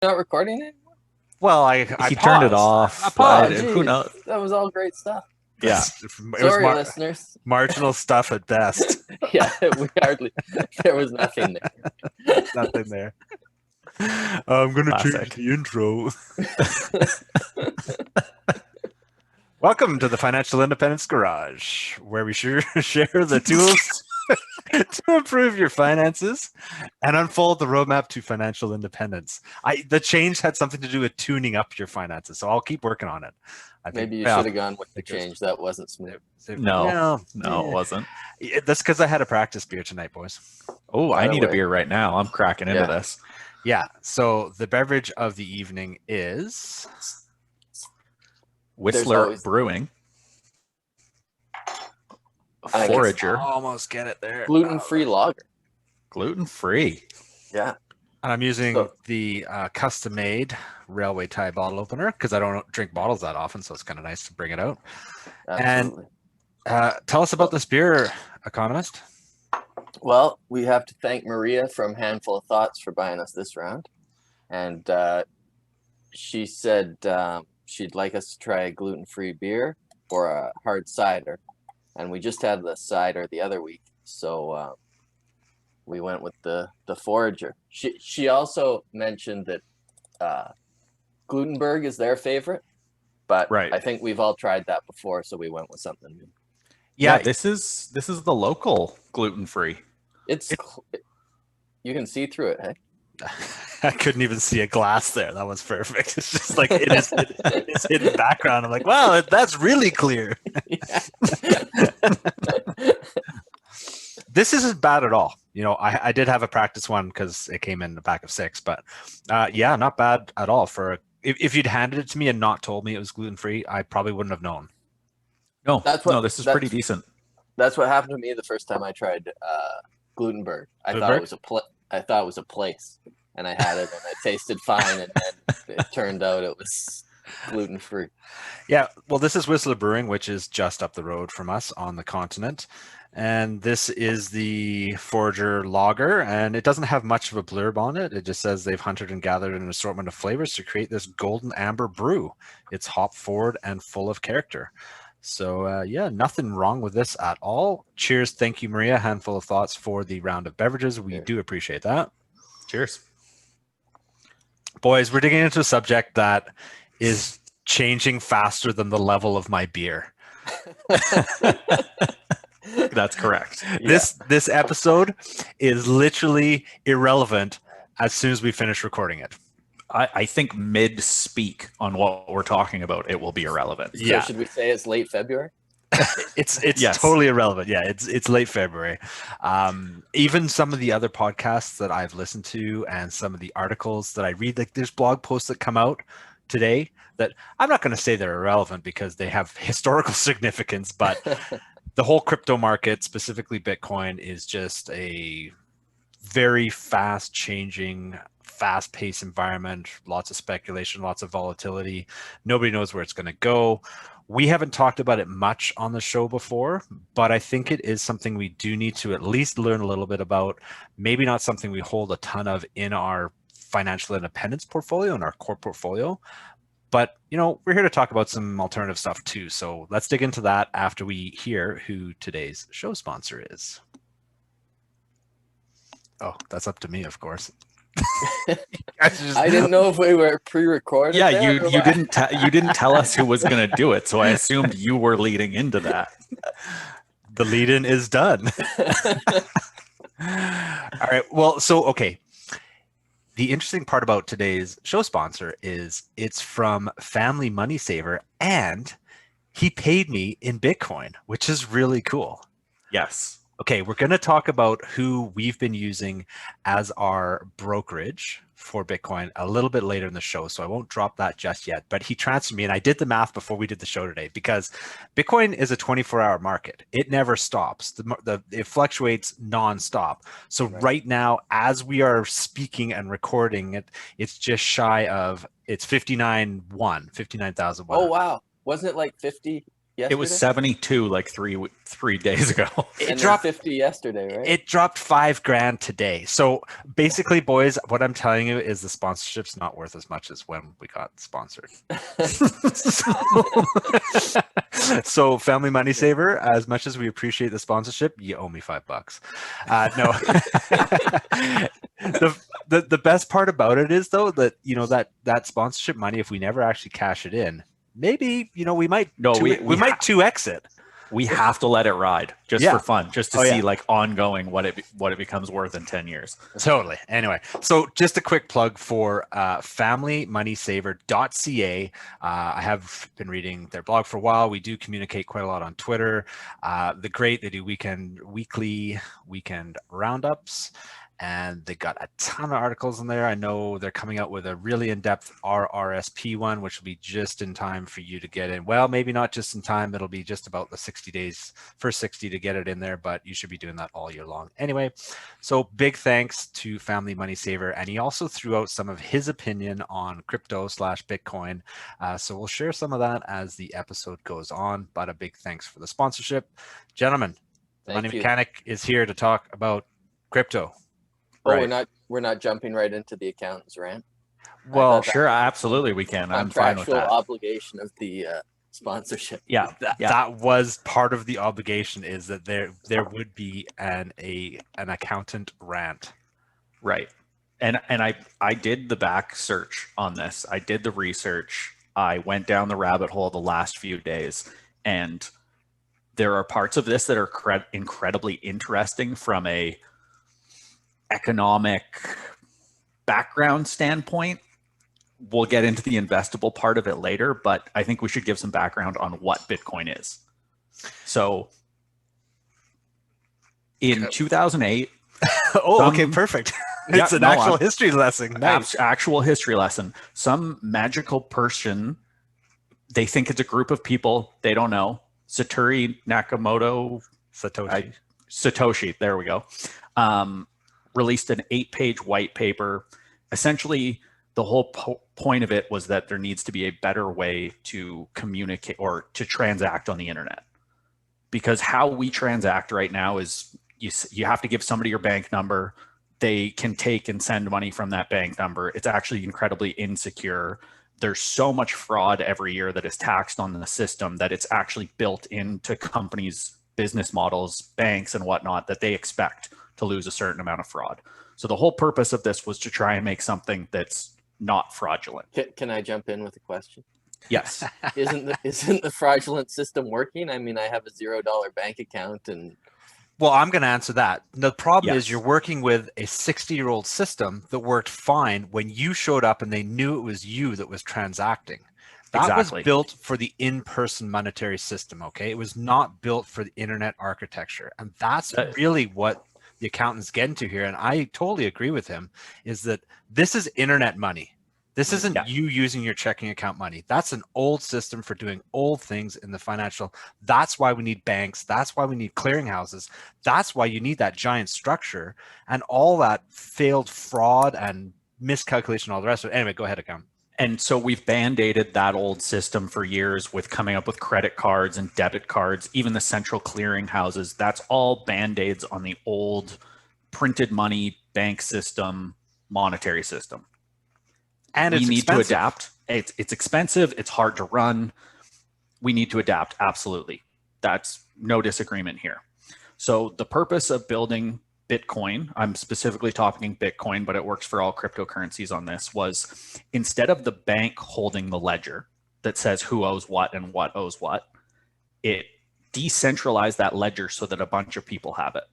not recording it? Well, I He paused. turned it I off. paused. Who knows? That was all great stuff. Yeah. It Sorry, was listeners. marginal stuff at best. Yeah, there was nothing there. Nothing there. I'm going to change Classic. the intro. Welcome to the Financial Independence Garage, where we share the tools to improve your finances and unfold the roadmap to financial independence. The change had something to do with tuning up your finances, so I'll keep working on it. I think, Maybe you should have gone with the change. That wasn't smooth. No, it wasn't. That's because I had a practice beer tonight, boys. Oh, By I the need a way. beer right now. I'm cracking into Yeah. this. Yeah, so the beverage of the evening is Whistler always- Brewing. I guess- Forager. almost get it there. Gluten-free lager. Gluten-free. Yeah. And I'm using the custom-made railway tie bottle opener because I don't drink bottles that often, so it's kind of nice to bring it out. Absolutely. Tell us about this beer, Economist. Well, we have to thank Maria from Handful of Thoughts for buying us this round. And she said she'd like us to try a gluten-free beer or a hard cider. And we just had the cider the other week. So we went with the Forager. She also mentioned that Glutenberg is their favorite. But Right. I think we've all tried that before, so we went with something new. Yeah, this is the local gluten-free. You can see through it, hey? I couldn't even see a glass there. That was perfect. It's just like it is hidden background. I'm like, wow, that's really clear. This isn't bad at all. You know, I did have a practice one because it came in a pack of 6, but yeah, not bad at all. If you'd handed it to me and not told me it was gluten-free, I probably wouldn't have known. No, this is pretty decent. That's what happened to me the first time I tried Glutenberg. I thought it was a place, and I had it, and it tasted fine, and then it turned out it was gluten-free. Yeah, well, this is Whistler Brewing, which is just up the road from us on the continent. And this is the Forager Lager, and it doesn't have much of a blurb on it. It just says they've hunted and gathered an assortment of flavors to create this golden amber brew. It's hop forward and full of character. So yeah, nothing wrong with this at all. Cheers. Thank you, Maria. Handful of Thoughts for the round of beverages. We do appreciate that. Cheers. Boys, we're digging into a subject that is changing faster than the level of my beer. That's correct. Yeah. This episode is literally irrelevant as soon as we finish recording it. I think mid-speak on what we're talking about, it will be irrelevant. So should we say it's late February? It's Yes. totally irrelevant. Yeah, it's late February. Even some of the other podcasts that I've listened to and some of the articles that I read, like there's blog posts that come out today that I'm not going to say they're irrelevant because they have historical significance, but the whole crypto market, specifically Bitcoin, is just a very fast changing, fast-paced environment, lots of speculation, lots of volatility. Nobody knows where it's going to go. We haven't talked about it much on the show before, but I think it is something we do need to at least learn a little bit about. Maybe not something we hold a ton of in our financial independence portfolio, in our core portfolio. But, you know, we're here to talk about some alternative stuff too. So let's dig into that after we hear who today's show sponsor is. Oh, that's up to me, of course. I didn't know if we were pre-recorded. Yeah, there, you didn't tell us who was going to do it, so I assumed you were leading into that. The lead-in is done. All right. Well, so okay. The interesting part about today's show sponsor is it's from Family Money Saver, and he paid me in Bitcoin, which is really cool. Yes. Okay, we're going to talk about who we've been using as our brokerage for Bitcoin a little bit later in the show, so I won't drop that just yet. But he transferred me, and I did the math before we did the show today, because Bitcoin is a 24-hour market. It never stops. It fluctuates nonstop. So right now, as we are speaking and recording it, it's just shy of, it's 59,001. Oh, wow. Wasn't it like 50 yesterday? It was 72 like 3 days ago. It and dropped. then 50 yesterday, right? It dropped $5,000 today. So basically, boys, what I'm telling you is the sponsorship's not worth as much as when we got sponsored. So Family Money Saver, as much as we appreciate the sponsorship, you owe me $5. No. The best part about it is, though, that that sponsorship money, if we never actually cash it in, maybe we might we might 2x it. We have to let it ride just for fun, just to see like ongoing what it becomes worth in 10 years. Totally. Anyway, so just a quick plug for familymoneysaver.ca. I have been reading their blog for a while. We do communicate quite a lot on Twitter. They do weekly weekend roundups. And they got a ton of articles in there. I know they're coming out with a really in-depth RRSP one, which will be just in time for you to get in. Well, maybe not just in time. It'll be just about the 60 days, first 60 to get it in there, but you should be doing that all year long. Anyway, so big thanks to Family Money Saver. And he also threw out some of his opinion on crypto/Bitcoin. So we'll share some of that as the episode goes on, but a big thanks for the sponsorship. Gentlemen, the Money Mechanic is here to talk about crypto. Oh, right. We're not jumping right into the accountant's rant. Well, sure, absolutely we can. I'm fine with that. Contractual obligation of the sponsorship. Yeah, that was part of the obligation, is that there would be an accountant rant. Right. And I did the back search on this. I did the research. I went down the rabbit hole the last few days, and there are parts of this that are incredibly interesting from a economic background standpoint. We'll get into the investable part of it later, but I think we should give some background on what Bitcoin is. So in 2008. Okay, perfect. It's an actual history lesson. Nice. Actual history lesson. Some magical person, they think it's a group of people, they don't know. Satoshi Nakamoto. Satoshi, there we go. Released an 8-page white paper. Essentially, the whole point of it was that there needs to be a better way to communicate or to transact on the internet. Because how we transact right now is you have to give somebody your bank number. They can take and send money from that bank number. It's actually incredibly insecure. There's so much fraud every year that is taxed on the system that it's actually built into companies' business models, banks and whatnot, that they expect to lose a certain amount of fraud. So the whole purpose of this was to try and make something that's not fraudulent. Can I jump in with a question? Yes. Isn't the fraudulent system working? I mean, I have a $0 bank account and... Well, I'm going to answer that. The problem is you're working with a 60-year-old system that worked fine when you showed up and they knew it was you that was transacting. That was built for the in-person monetary system, okay? It was not built for the internet architecture. And that's really what the accountant's getting to here, and I totally agree with him, is that this is internet money. This isn't you using your checking account money. That's an old system for doing old things in the financial. That's why we need banks. That's why we need clearinghouses. That's why you need that giant structure, and all that failed fraud and miscalculation, all the rest of it. Anyway, go ahead, accountant. And so we've band-aided that old system for years with coming up with credit cards and debit cards, even the central clearing houses. That's all band-aids on the old printed money bank system, monetary system. And we need to adapt. It's expensive. It's hard to run. We need to adapt. Absolutely. That's no disagreement here. So the purpose of building Bitcoin, I'm specifically talking Bitcoin, but it works for all cryptocurrencies on this, was instead of the bank holding the ledger that says who owes what and what owes what, it decentralized that ledger so that a bunch of people have it.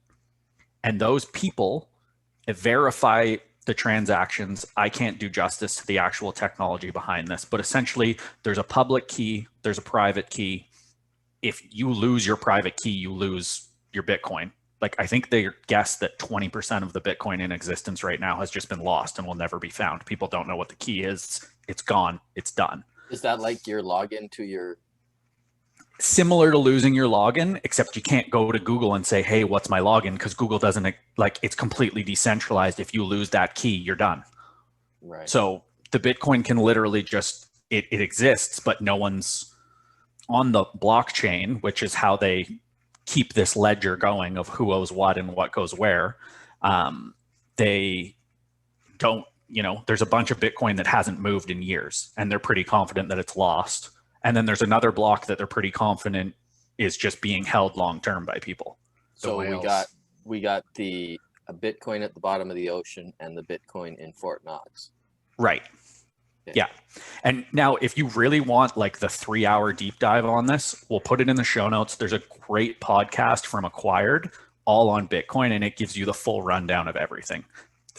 And those people verify the transactions. I can't do justice to the actual technology behind this, but essentially there's a public key, there's a private key. If you lose your private key, you lose your Bitcoin. Like, I think they guess that 20% of the Bitcoin in existence right now has just been lost and will never be found. People don't know what the key is. It's gone. It's done. Is that like your login to your... Similar to losing your login, except you can't go to Google and say, hey, what's my login? Because Google doesn't, like, it's completely decentralized. If you lose that key, you're done. Right. So the Bitcoin can literally just, it exists, but no one's on the blockchain, which is how they keep this ledger going of who owes what and what goes where, they don't, there's a bunch of Bitcoin that hasn't moved in years, and they're pretty confident that it's lost. And then there's another block that they're pretty confident is just being held long term by people. So we got a Bitcoin at the bottom of the ocean and the Bitcoin in Fort Knox. Right. Okay. Yeah. And now if you really want like the 3-hour deep dive on this, we'll put it in the show notes. There's a great podcast from Acquired all on Bitcoin, and it gives you the full rundown of everything.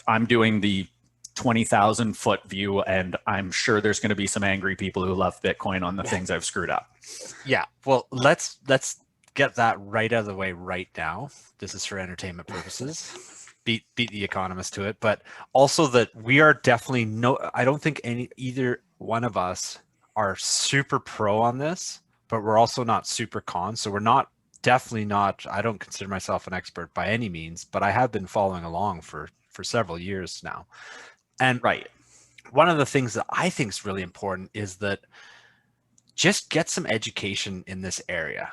I'm doing the 20,000 foot view, and I'm sure there's going to be some angry people who love Bitcoin on the things I've screwed up. Yeah. Well, let's get that right out of the way right now. This is for entertainment purposes. Beat the economist to it, but also that we are definitely I don't think either one of us are super pro on this, but we're also not super con. So we're definitely not, I don't consider myself an expert by any means, but I have been following along for several years now. And right. One of the things that I think is really important is that just get some education in this area,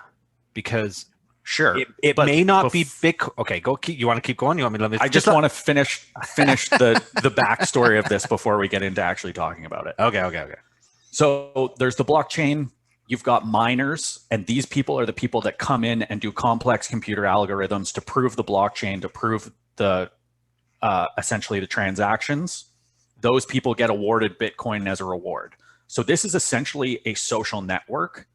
because sure, it may not be big. Okay, you want to keep going? You want me to let me? I just want to finish the backstory of this before we get into actually talking about it. Okay. So there's the blockchain. You've got miners, and these people are the people that come in and do complex computer algorithms to prove the blockchain, to prove the essentially the transactions. Those people get awarded Bitcoin as a reward. So this is essentially a social network,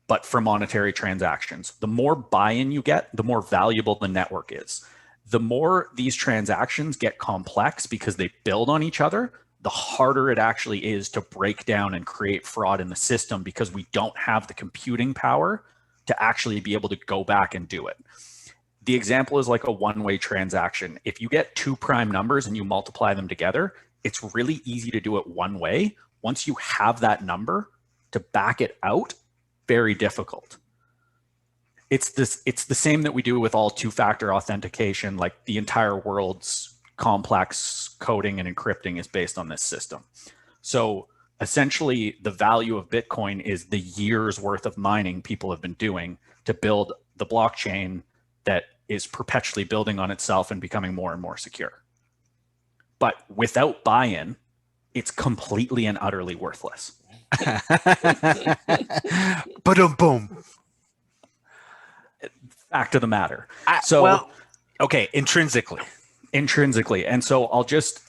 but for monetary transactions. The more buy-in you get, the more valuable the network is. The more these transactions get complex because they build on each other, the harder it actually is to break down and create fraud in the system, because we don't have the computing power to actually be able to go back and do it. The example is like a one-way transaction. If you get two prime numbers and you multiply them together, it's really easy to do it one way. Once you have that number, to back it out, very difficult. It's the same that we do with all two-factor authentication. Like the entire world's complex coding and encrypting is based on this system. So essentially, the value of Bitcoin is the years worth of mining people have been doing to build the blockchain that is perpetually building on itself and becoming more and more secure. But without buy-in, it's completely and utterly worthless. Boom. Fact of the matter. Intrinsically. And so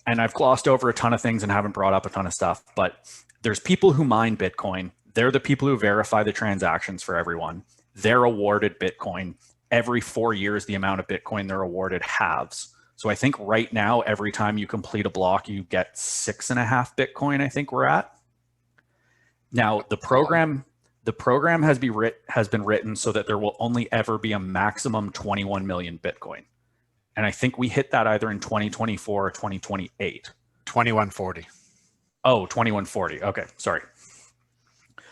I've glossed over a ton of things and haven't brought up a ton of stuff, but there's people who mine Bitcoin. They're the people who verify the transactions for everyone. They're awarded Bitcoin. Every 4 years, the amount of Bitcoin they're awarded halves. So I think right now, every time you complete a block, you get 6.5 Bitcoin, I think we're at. Now, the program has been written so that there will only ever be a maximum 21 million Bitcoin. And I think we hit that either in 2024 or 2028. 2140. Oh, 2140. Okay, sorry.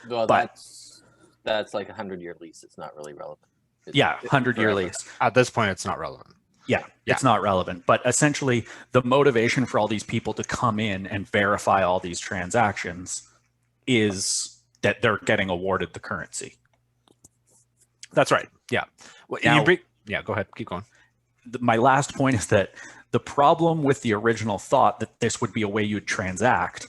Well, that's like a 100-year lease. It's not really relevant. 100-year lease. At this point, it's not relevant. Yeah, it's not relevant. But essentially, the motivation for all these people to come in and verify all these transactions is that they're getting awarded the currency. That's right. Yeah. Well, now, go ahead. Keep going. My last point is that the problem with the original thought that this would be a way you'd transact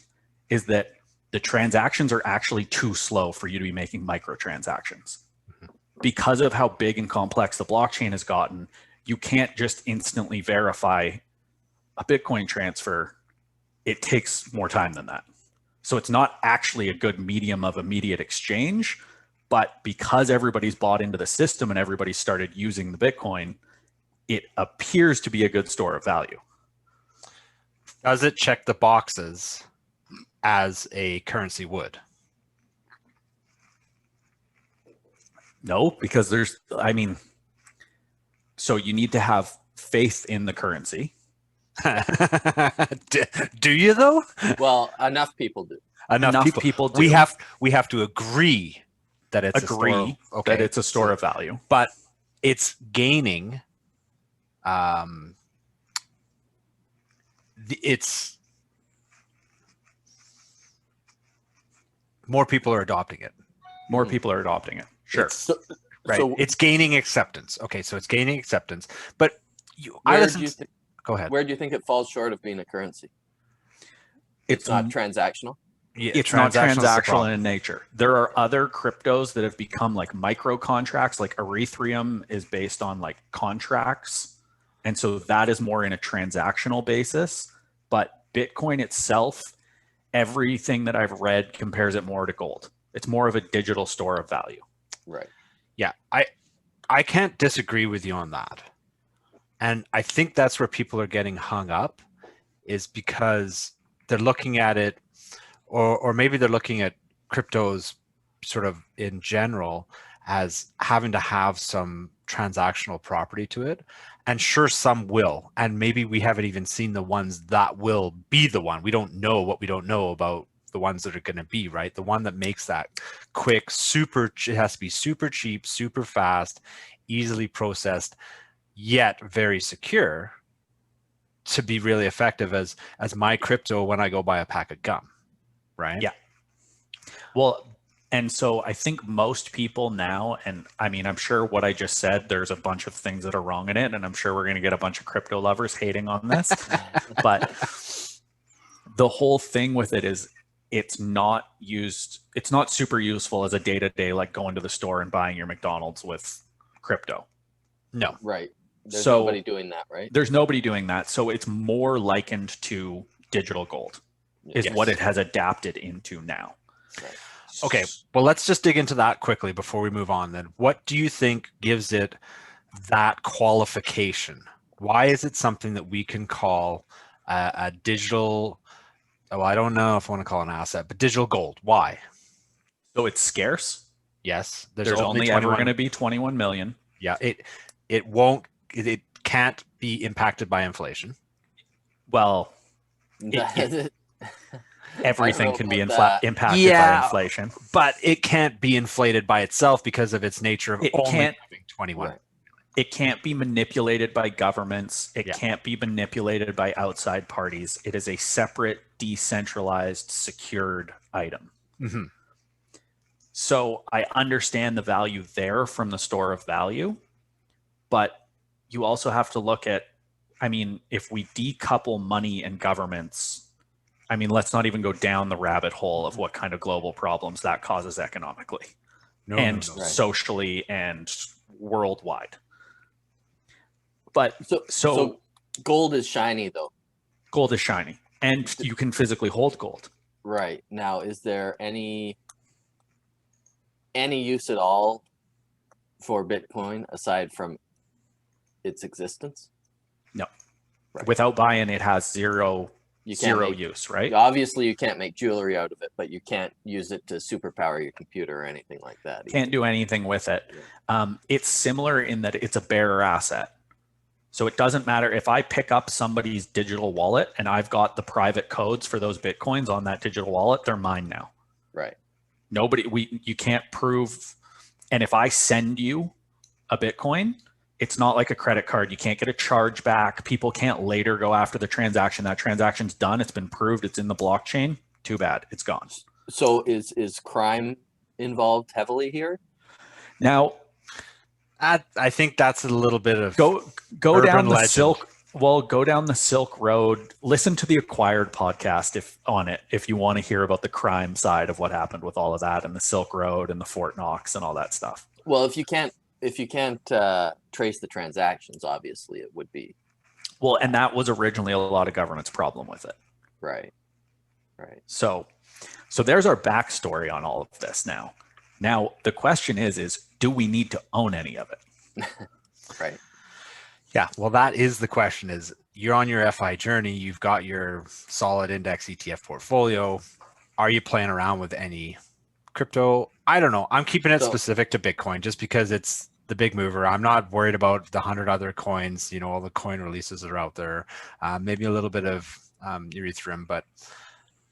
is that the transactions are actually too slow for you to be making microtransactions. Mm-hmm. Because of how big and complex the blockchain has gotten, you can't just instantly verify a Bitcoin transfer. It takes more time than that. So it's not actually a good medium of immediate exchange, but because everybody's bought into the system and everybody started using the Bitcoin, it appears to be a good store of value. Does it check the boxes as a currency would? No, because so you need to have faith in the currency. Do you though? Well, enough people do. Enough people do. We have to agree that it's that it's a store of value. But it's gaining. It's more people are adopting it. More Mhm. people are adopting it. Sure. Right. So It's gaining acceptance. Okay, so it's gaining acceptance. But where do you think? Go ahead. Where do you think it falls short of being a currency? It's It's not transactional. Yeah, it's not transactional is the transactional problem. in nature. There are other cryptos that have become like micro contracts, like Ethereum is based on like contracts. And so that is more in a transactional basis. But Bitcoin itself, everything that I've read compares it more to gold. It's more of a digital store of value. Right. Yeah, I can't disagree with you on that. And I think that's where people are getting hung up, is because they're looking at it, or maybe they're looking at cryptos sort of in general as having to have some transactional property to it. And sure, some will. And maybe we haven't even seen the ones that will be the one. We don't know what we don't know about the ones that are going to be, right? The one that makes that quick, it has to be super cheap, super fast, easily processed, yet very secure to be really effective as my crypto when I go buy a pack of gum, right? Yeah. Well, and so I think most people now, and I mean, I'm sure what I just said, there's a bunch of things that are wrong in it, and I'm sure we're going to get a bunch of crypto lovers hating on this. But the whole thing with it is it's not super useful as a day-to-day, like going to the store and buying your McDonald's with crypto. No. Right. There's So- nobody doing that, right? There's nobody doing that. So it's more likened to digital gold is Yes. what it has adapted into now. Right. Okay, well, let's just dig into that quickly before we move on then. What do you think gives it that qualification? Why is it something that we can call a digital, well, I don't know if I want to call it an asset, but digital gold? Why? So it's scarce. Yes, There's only ever 21 going to be 21 million. Yeah, it can't be impacted by inflation. Well, I everything don't know can be about that. impacted Yeah. by inflation. But it can't be inflated by itself because of its nature of It only can't- having 21. Right. It can't be manipulated by governments. It Yeah. can't be manipulated by outside parties. It is a separate, decentralized, secured item. hmm So I understand the value there from the store of value, but you also have to look at, I mean, if we decouple money and governments, I mean, let's not even go down the rabbit hole of what kind of global problems that causes economically and Right. socially and worldwide. But So gold is shiny though. gold is shiny and you can physically hold gold. Right. Now, is there any use at all for Bitcoin aside from its existence? No. Right. Without buy-in, it has zero make- use, right? Obviously, you can't make jewelry out of it, but you can't use it to superpower your computer or anything like that. Can't do anything with it. It's similar in that it's a bearer asset. So it doesn't matter if I pick up somebody's digital wallet and I've got the private codes for those Bitcoins on that digital wallet, they're mine now. Right. You can't prove. And if I send you a Bitcoin, it's not like a credit card. You can't get a charge back. People can't later go after the transaction. That transaction's done. It's been proved. It's in the blockchain. Too bad. It's gone. So is crime involved heavily here? Now, I think that's a little bit of go urban down the legend. go down the Silk Road. Listen to the Acquired podcast if you want to hear about the crime side of what happened with all of that and the Silk Road and the Fort Knox and all that stuff. Well, if you can't trace the transactions, obviously it would be. Well, and that was originally a lot of government's problem with it. Right. Right. So there's our backstory on all of this now. Now the question is do we need to own any of it? Right. Yeah, well, that is the question. Is you're on your FI journey, you've got your solid index ETF portfolio. Are you playing around with any crypto? I don't know. I'm keeping it specific to Bitcoin just because it's the big mover. I'm not worried about the 100 other coins, all the coin releases that are out there. Maybe a little bit of Ethereum, but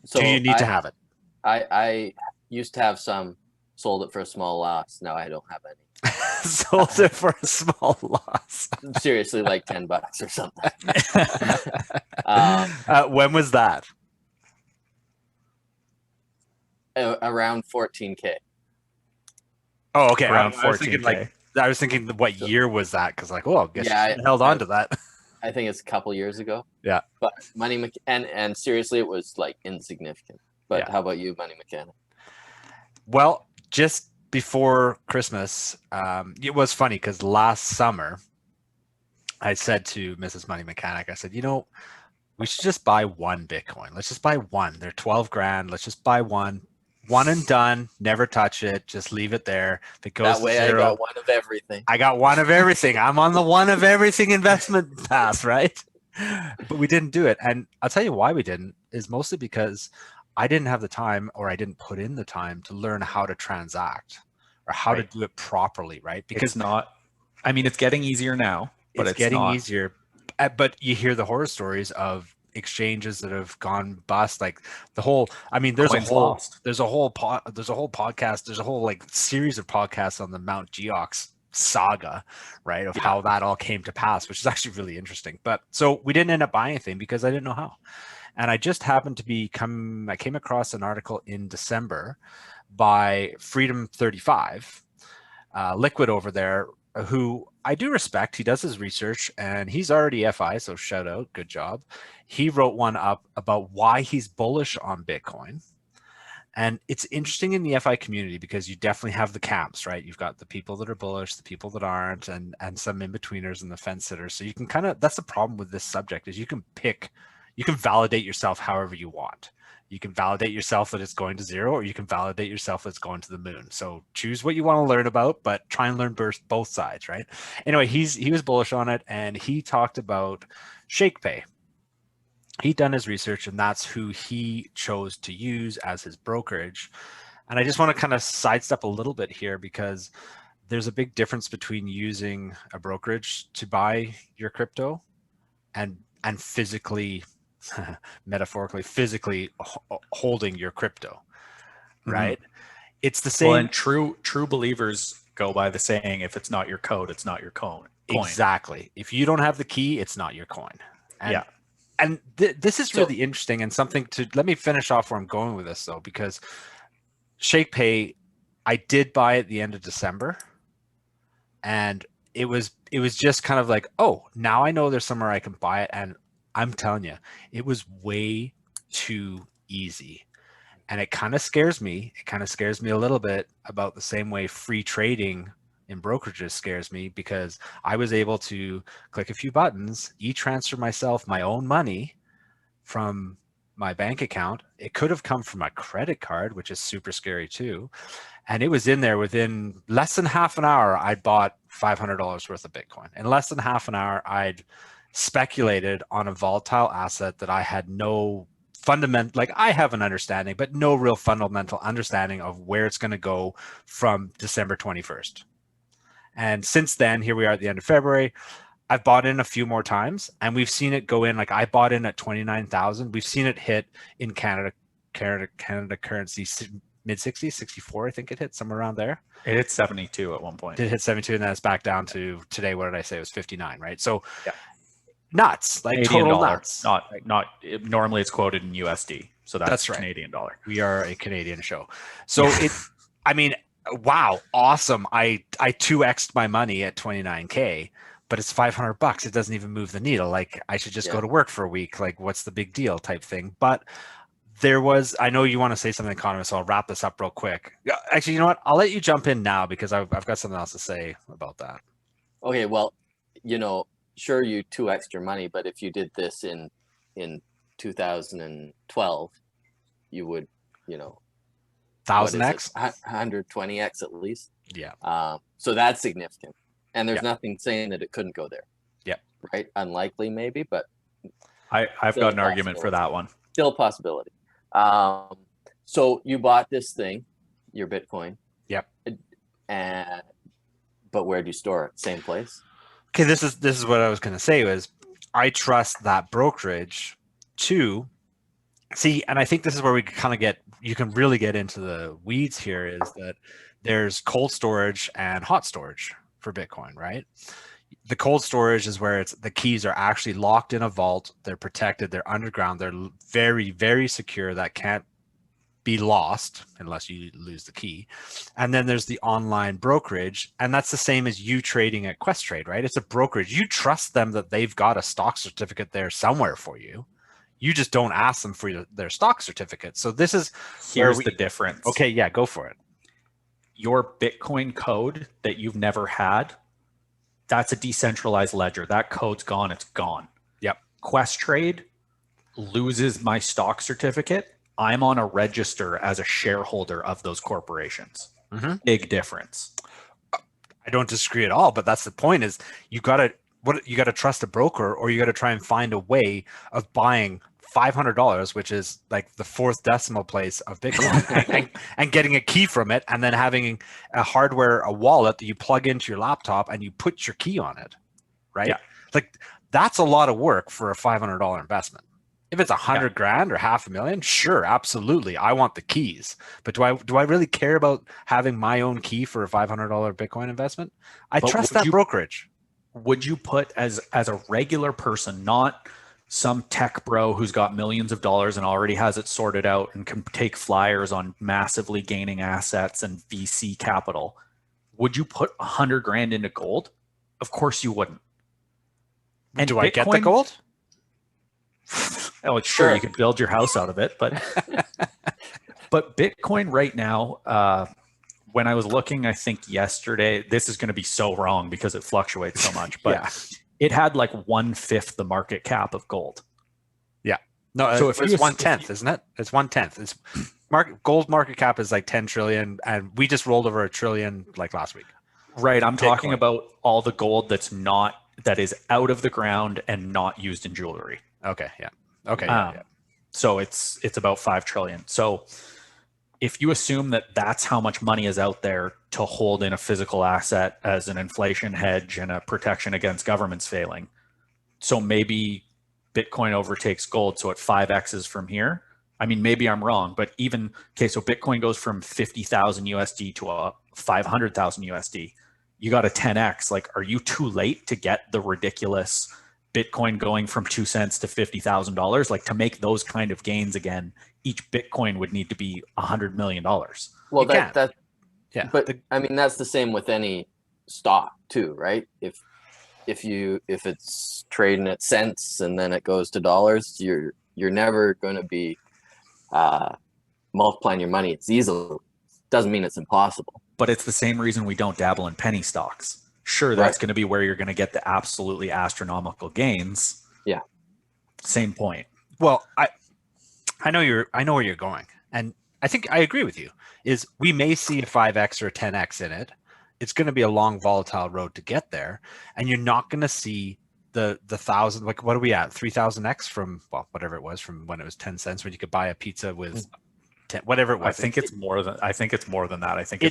So do you need to have it? I used to have some, sold it for a small loss. Now I don't have any. Sold it for a small loss. Seriously, like $10 or something. When was that? Around 14K. Oh, okay. around I was thinking 14K. I was thinking what year was that? Because like, oh, I guess Yeah, you held on to that. I think it's a couple years ago. Yeah. But and seriously, it was like insignificant. But Yeah. how about you, Money Mechanic? Well, just before Christmas, it was funny because last summer I said to Mrs. Money Mechanic, I said, we should just buy one Bitcoin. Let's just buy one. They're 12 grand. Let's just buy one and done. Never touch it. Just leave it there. If it goes That to way, zero, I got one of everything. I got one of everything. I'm on the one of everything investment path, right? But we didn't do it. And I'll tell you why we didn't is mostly because I didn't have the time, or I didn't put in the time to learn how to transact or how to do it properly, right? Because it's not, I mean, it's getting easier now, but it's getting not easier. But you hear the horror stories of exchanges that have gone bust, like the whole, I mean, there's coins a whole lost. there's a whole podcast, there's a whole like series of podcasts on the Mount Geox saga, right, of how that all came to pass, which is actually really interesting. But so we didn't end up buying anything because I didn't know how. And I just happened to I came across an article in December by Freedom 35, Liquid over there, who I do respect. He does his research and he's already FI, so shout out, good job. He wrote one up about why he's bullish on Bitcoin. And it's interesting in the FI community because you definitely have the camps, right? You've got the people that are bullish, the people that aren't, and some in-betweeners and the fence sitters. So you can that's the problem with this subject is you can validate yourself however you want. You can validate yourself that it's going to zero, or you can validate yourself that it's going to the moon. So choose what you want to learn about, but try and learn both sides, right? Anyway, he was bullish on it, and he talked about ShakePay. He'd done his research, and that's who he chose to use as his brokerage. And I just want to kind of sidestep a little bit here because there's a big difference between using a brokerage to buy your crypto and physically, metaphorically, physically holding your crypto, right? It's the same. Well, and true believers go by the saying, if it's not your code, it's not your coin. Exactly. If you don't have the key, it's not your coin. And, yeah. And this is really interesting, and something to, let me finish off where I'm going with this though, because ShakePay, I did buy at the end of December, and it was just kind of like, oh, now I know there's somewhere I can buy it. And I'm telling you, it was way too easy. And it kind of scares me. It kind of scares me a little bit about the same way free trading in brokerages scares me, because I was able to click a few buttons, e-transfer myself my own money from my bank account. It could have come from a credit card, which is super scary too. And it was in there within less than half an hour. I'd bought $500 worth of Bitcoin. In less than half an hour, I'd speculated on a volatile asset that I had no fundamental, like I have an understanding, but no real fundamental understanding of where it's going to go from December 21st. And since then, here we are at the end of February. I've bought in a few more times, and we've seen it go in. Like I bought in at 29,000. We've seen it hit in Canada currency mid 60s, 64. I think it hit somewhere around there. It hit 72 at one point. It hit 72, and then it's back down to today. What did I say? It was 59, right? So nuts, like Canadian total dollar. nuts. Not normally it's quoted in USD, so that's right. Canadian dollar. We are a Canadian show, so I mean, wow, awesome. I 2x'd my money at 29K, but it's $500. It doesn't even move the needle. Like I should just go to work for a week. Like what's the big deal type thing. But there was, I know you want to say something, Connor, so I'll wrap this up real quick. Actually, you know what? I'll let you jump in now because I've got something else to say about that. Okay, well, sure, you 2x your money, but if you did this in 2012, you would, 1000x, 120x at least. Yeah. So that's significant, and there's nothing saying that it couldn't go there. Yeah. Right. Unlikely, maybe, but I've got an argument for that one. Still a possibility. So you bought this thing, your Bitcoin. Yep. But where do you store it? Same place. Okay, this is what I was going to say was I trust that brokerage to see, and I think this is where we kind of you can really get into the weeds here, is that there's cold storage and hot storage for Bitcoin, right? The cold storage is where the keys are actually locked in a vault. They're protected. They're underground. They're very, very secure. That can't be lost unless you lose the key. And then there's the online brokerage, and that's the same as you trading at Questrade, right? It's a brokerage. You trust them that they've got a stock certificate there somewhere for you. You just don't ask them for their stock certificate. So this is Here's the difference. Okay, yeah, go for it. Your Bitcoin code that you've never had, that's a decentralized ledger. That code's gone. It's gone. Yep. Questrade loses my stock certificate. I'm on a register as a shareholder of those corporations. Big difference. I don't disagree at all, but that's the point is you got to trust a broker, or you got to try and find a way of buying $500, which is like the fourth decimal place of Bitcoin, and getting a key from it, and then having a wallet that you plug into your laptop and you put your key on it, right? Yeah. Like that's a lot of work for a $500 investment. If it's $100,000 or $500,000, sure, absolutely, I want the keys. But do I really care about having my own key for a $500 Bitcoin investment? I trust that brokerage. Would you put as a regular person, not some tech bro who's got millions of dollars and already has it sorted out and can take flyers on massively gaining assets and VC capital, would you put $100,000 into gold? Of course you wouldn't. And do I get the gold? Oh, sure, you could build your house out of it, but but Bitcoin right now, when I was looking, I think yesterday, this is going to be so wrong because it fluctuates so much, but it had like 1/5 the market cap of gold. Yeah, no, so it's 1/10, isn't it? It's 1/10. It's gold market cap is like 10 trillion, and we just rolled over $1 trillion like last week. Right, I'm talking about all the gold that is out of the ground and not used in jewelry. Okay, yeah. Okay. So it's about 5 trillion. So if you assume that that's how much money is out there to hold in a physical asset as an inflation hedge and a protection against governments failing, so maybe Bitcoin overtakes gold. So it 5x's from here. I mean, maybe I'm wrong, but so Bitcoin goes from 50,000 USD to 500,000 USD. You got a 10x. Like, are you too late to get the ridiculous Bitcoin going from 2 cents to $50,000? Like, to make those kind of gains again, each Bitcoin would need to be $100 million. Well, but I mean, that's the same with any stock too, right? If it's trading at cents and then it goes to dollars, you're never going to be multiplying your money. It's easily, doesn't mean it's impossible. But it's the same reason we don't dabble in penny stocks. Sure, that's going to be where you're going to get the absolutely astronomical gains. Yeah. Same point. Well, I know where you're going, and I think I agree with you. Is we may see a 5x or a 10x in it. It's going to be a long, volatile road to get there, and you're not going to see the 1,000. Like, what are we at? 3,000x from whatever it was, from when it was 10 cents when you could buy a pizza with 10, whatever it was. I think it's more than that. I think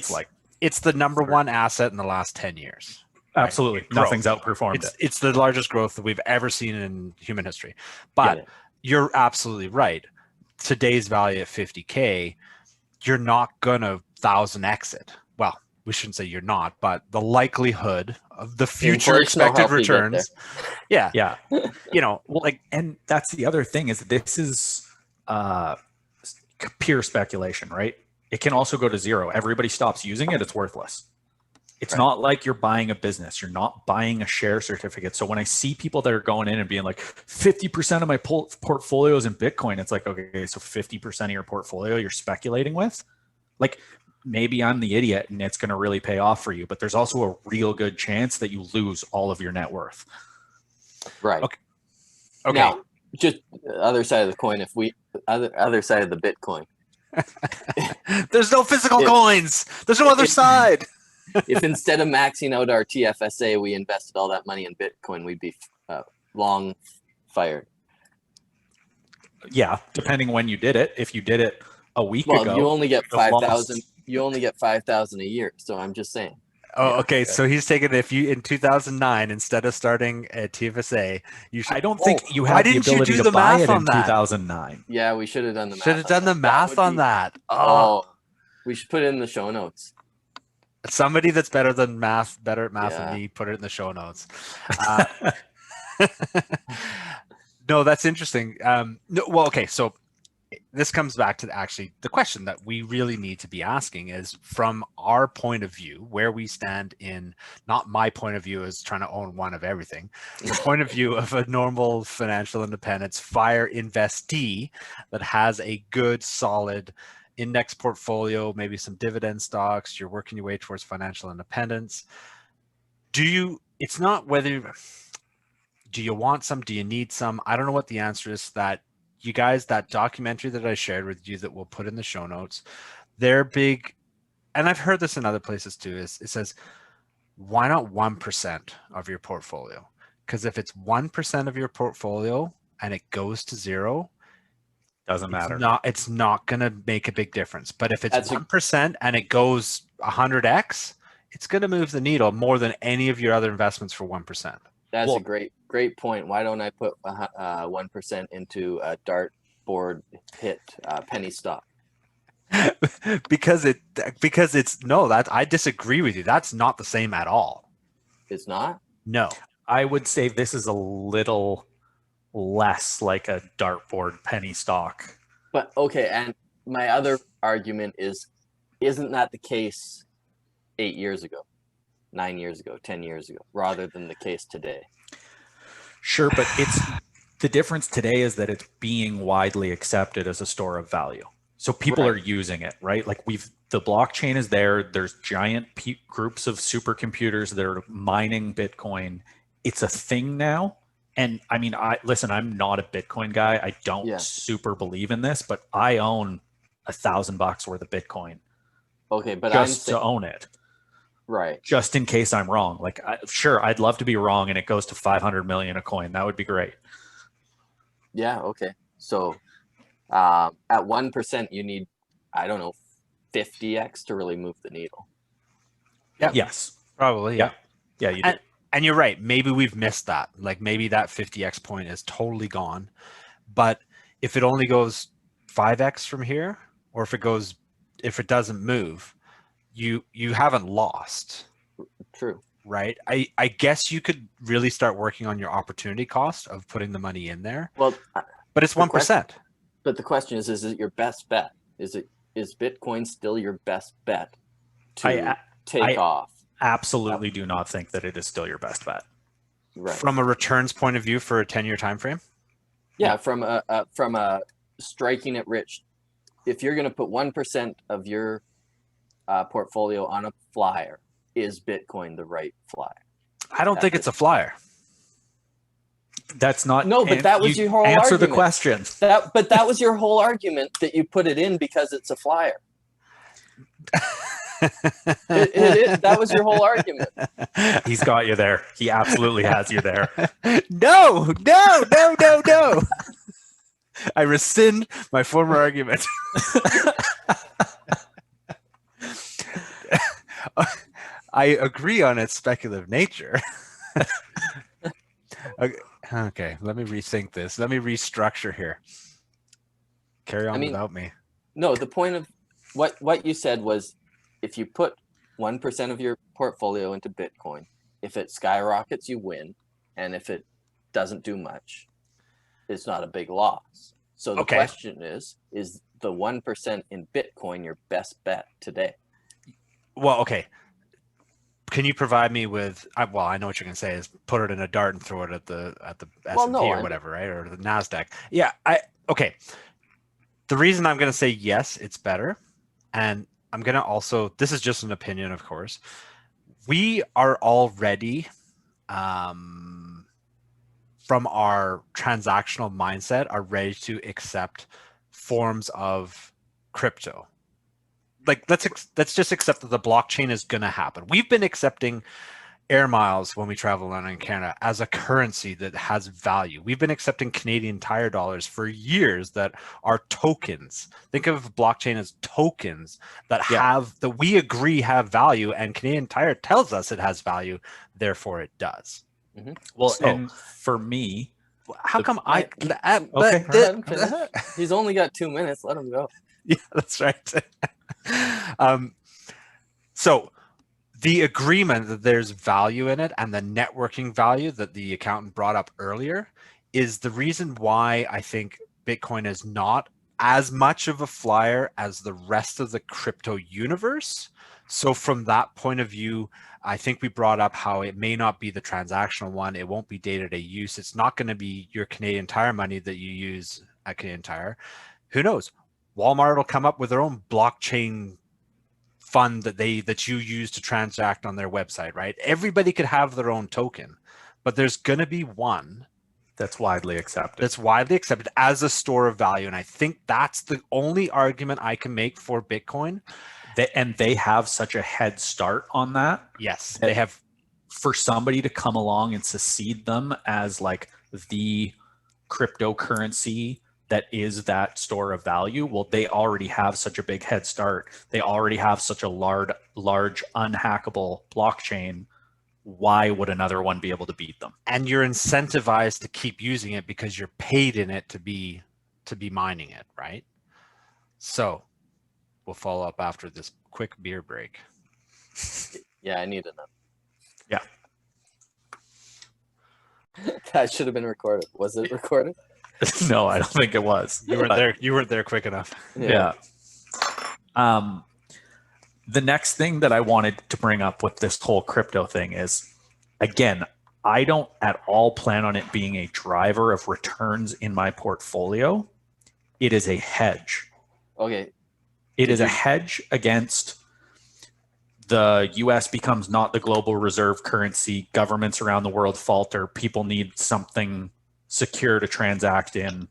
it's the number one asset in the last 10 years. Absolutely. Right? Nothing's outperformed it. It's the largest growth that we've ever seen in human history. But you're absolutely right. Today's value at 50K, you're not going to 1,000x it. Well, we shouldn't say you're not, but the likelihood of the future expected returns. Yeah. And that's the other thing is this is pure speculation, right? It can also go to zero. Everybody stops using it. It's worthless. It's not like you're buying a business. You're not buying a share certificate. So when I see people that are going in and being like 50% of my portfolio is in Bitcoin, it's like, okay, so 50% of your portfolio you're speculating with? Like, maybe I'm the idiot and it's going to really pay off for you, but there's also a real good chance that you lose all of your net worth. Right. Okay. Now, just the other side of the coin, other side of the Bitcoin. There's no physical coins. There's no other side. If instead of maxing out our TFSA, we invested all that money in Bitcoin, we'd be long fired. Yeah, depending when you did it. If you did it a week ago, you only get 5,000. You only get 5,000 a year. So I'm just saying. Oh, okay. So he's taking in 2009 instead of starting at TFSA, you should. I don't think you had the ability to buy it in 2009. Yeah, we should have done the math. Should have done the math on that. Oh, we should put it in the show notes. Somebody that's better at math than me, put it in the show notes. No, that's interesting. Okay. So this comes back to actually the question that we really need to be asking is, from our point of view, where we stand in, not my point of view as trying to own one of everything, the point of view of a normal financial independence FIRE investee that has a good, solid index portfolio, maybe some dividend stocks, you're working your way towards financial independence. It's not whether, do you want some, do you need some? I don't know what the answer is. That you guys, that documentary that I shared with you that we'll put in the show notes, they're big, and I've heard this in other places too, is it says, why not 1% of your portfolio? Because if it's 1% of your portfolio and it goes to zero, Doesn't matter. It's not going to make a big difference. But if it's That's 1% and it goes 100x, it's going to move the needle more than any of your other investments for 1%. That's a great point. Why don't I put 1% into a dartboard hit penny stock? because it's no, that I disagree with you. That's not the same at all. It's not? No. I would say this is a little less like a dartboard penny stock. But okay, and my other argument is, isn't that the case 8 years ago, 9 years ago, 10 years ago, rather than the case today? Sure, but it's the difference today is that it's being widely accepted as a store of value. So people are using it, right? Like the blockchain is there. There's giant groups of supercomputers that are mining Bitcoin. It's a thing now. And I mean, I'm not a Bitcoin guy. I don't super believe in this, but I own $1,000 worth of Bitcoin. Okay, but just to own it. Right. Just in case I'm wrong. Like, sure, I'd love to be wrong and it goes to 500 million a coin. That would be great. Yeah, okay. So at 1%, you need, I don't know, 50x to really move the needle. Yeah. Yes. Probably. Yeah. Yeah, you do. And you're right. Maybe we've missed that. Like maybe that 50x point is totally gone. But if it only goes 5x from here, or if it doesn't move, you haven't lost. True. Right. I guess you could really start working on your opportunity cost of putting the money in there. Well, but it's 1%. But the question is it your best bet? Is Bitcoin still your best bet to take off? Absolutely do not think that it is still your best bet. Right. From a returns point of view for a 10-year time frame? Yeah, from a striking it rich. If you're going to put 1% of your portfolio on a flyer, is Bitcoin the right flyer? I don't think it's a flyer. That's not. No, but that was your whole argument. Answer the question. But that was your whole argument, that you put it in because it's a flyer. That was your whole argument. He's got you there. He absolutely has you there. No. I rescind my former argument. I agree on its speculative nature. Okay, let me rethink this. Let me restructure here. Carry on without me. No, the point of what you said was, if you put 1% of your portfolio into Bitcoin, if it skyrockets, you win. And if it doesn't do much, it's not a big loss. So the question is the 1% in Bitcoin your best bet today? Well, okay. Can you provide me with, well, I know what you're going to say is put it in a dart and throw it at the S&P or whatever, right? Or the NASDAQ. Yeah, okay. The reason I'm going to say yes, it's better. And I'm going to also, this is just an opinion, of course. We are already, from our transactional mindset, are ready to accept forms of crypto. Like, let's just accept that the blockchain is going to happen. We've been accepting air miles when we travel around in Canada as a currency that has value. We've been accepting Canadian Tire dollars for years that are tokens. Think of blockchain as tokens that that we agree have value, and Canadian Tire tells us it has value, therefore it does. Mm-hmm. Well, so, and for me, how come he's only got 2 minutes, let him go. Yeah, that's right. So the agreement that there's value in it and the networking value that the accountant brought up earlier is the reason why I think Bitcoin is not as much of a flyer as the rest of the crypto universe. So from that point of view, I think we brought up how it may not be the transactional one. It won't be day-to-day use. It's not going to be your Canadian Tire money that you use at Canadian Tire. Who knows? Walmart will come up with their own blockchain fund that you use to transact on their website, right? Everybody could have their own token, but there's going to be one That's widely accepted. that's widely accepted as a store of value. And I think that's the only argument I can make for Bitcoin. They have such a head start on that. Yes, that they have. For somebody to come along and succeed them as like the cryptocurrency that is that store of value, well, they already have such a big head start. They already have such a large unhackable blockchain. Why would another one be able to beat them? And you're incentivized to keep using it because you're paid in it to be mining it, right? So we'll follow up after this quick beer break. Yeah, I need another. Yeah. That should have been recorded. Was it recorded? No, I don't think it was. You weren't there. You weren't there quick enough. Yeah. The next thing that I wanted to bring up with this whole crypto thing is, again, I don't at all plan on it being a driver of returns in my portfolio. It is a hedge. Okay. It is a hedge against the US becomes not the global reserve currency, governments around the world falter, people need something secure to transact in.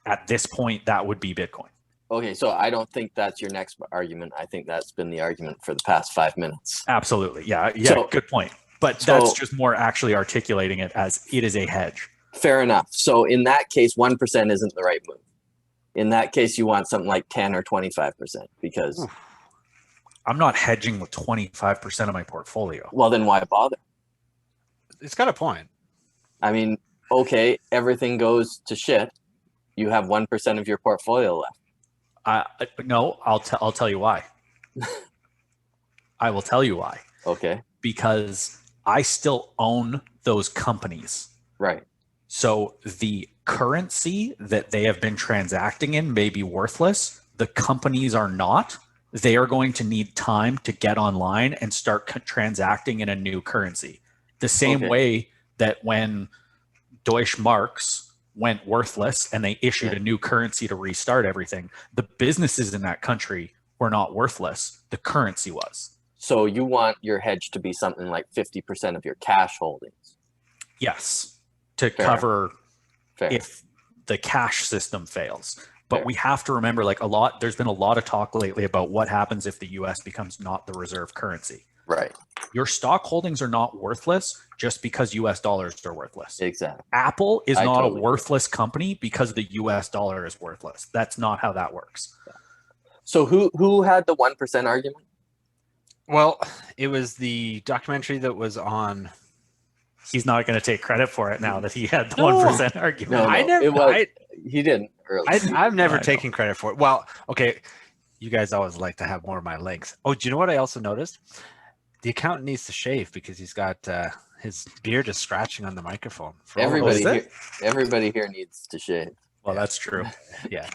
At this point, that would be Bitcoin. Okay, so I don't think that's your next argument. I think that's been the argument for the past 5 minutes. Absolutely. Yeah, So- good point. But so- that's just more actually articulating it as it is a hedge. Fair enough. So in that case, 1% isn't the right move. In that case, you want something like 10 or 25% because, I'm not hedging with 25% of my portfolio. well, then why bother? It's got a point. I mean, okay, everything goes to shit. You have 1% of your portfolio left. No, I'll tell you why. I will tell you why. Okay, Because I still own those companies. right. So the currency that they have been transacting in may be worthless. The companies are not. They are going to need time to get online and start transacting in a new currency. The same Okay. way that when Deutsche Marks went worthless and they issued a new currency to restart everything, the businesses in that country were not worthless. The currency was. So you want your hedge to be something like 50% of your cash holdings. Yes, to Fair. cover Fair. if the cash system fails. But Fair. we have to remember, like, there's been a lot of talk lately about what happens if the US becomes not the reserve currency. Right. Your stock holdings are not worthless just because US dollars are worthless. Exactly. Apple is I not totally a worthless company because the US dollar is worthless. That's not how that works. So who had the 1% argument? Well, it was the documentary that was on. He's not going to take credit for it now that he had the No. 1% argument. No, I never. it was, he didn't earlier. I've never I know. taken credit for it. Well, okay, you guys always like to have more of my links. Oh, do you know what I also noticed? The accountant needs to shave because he's got his beard is scratching on the microphone. For all of us. Everybody here needs to shave. Well, that's true. Yeah.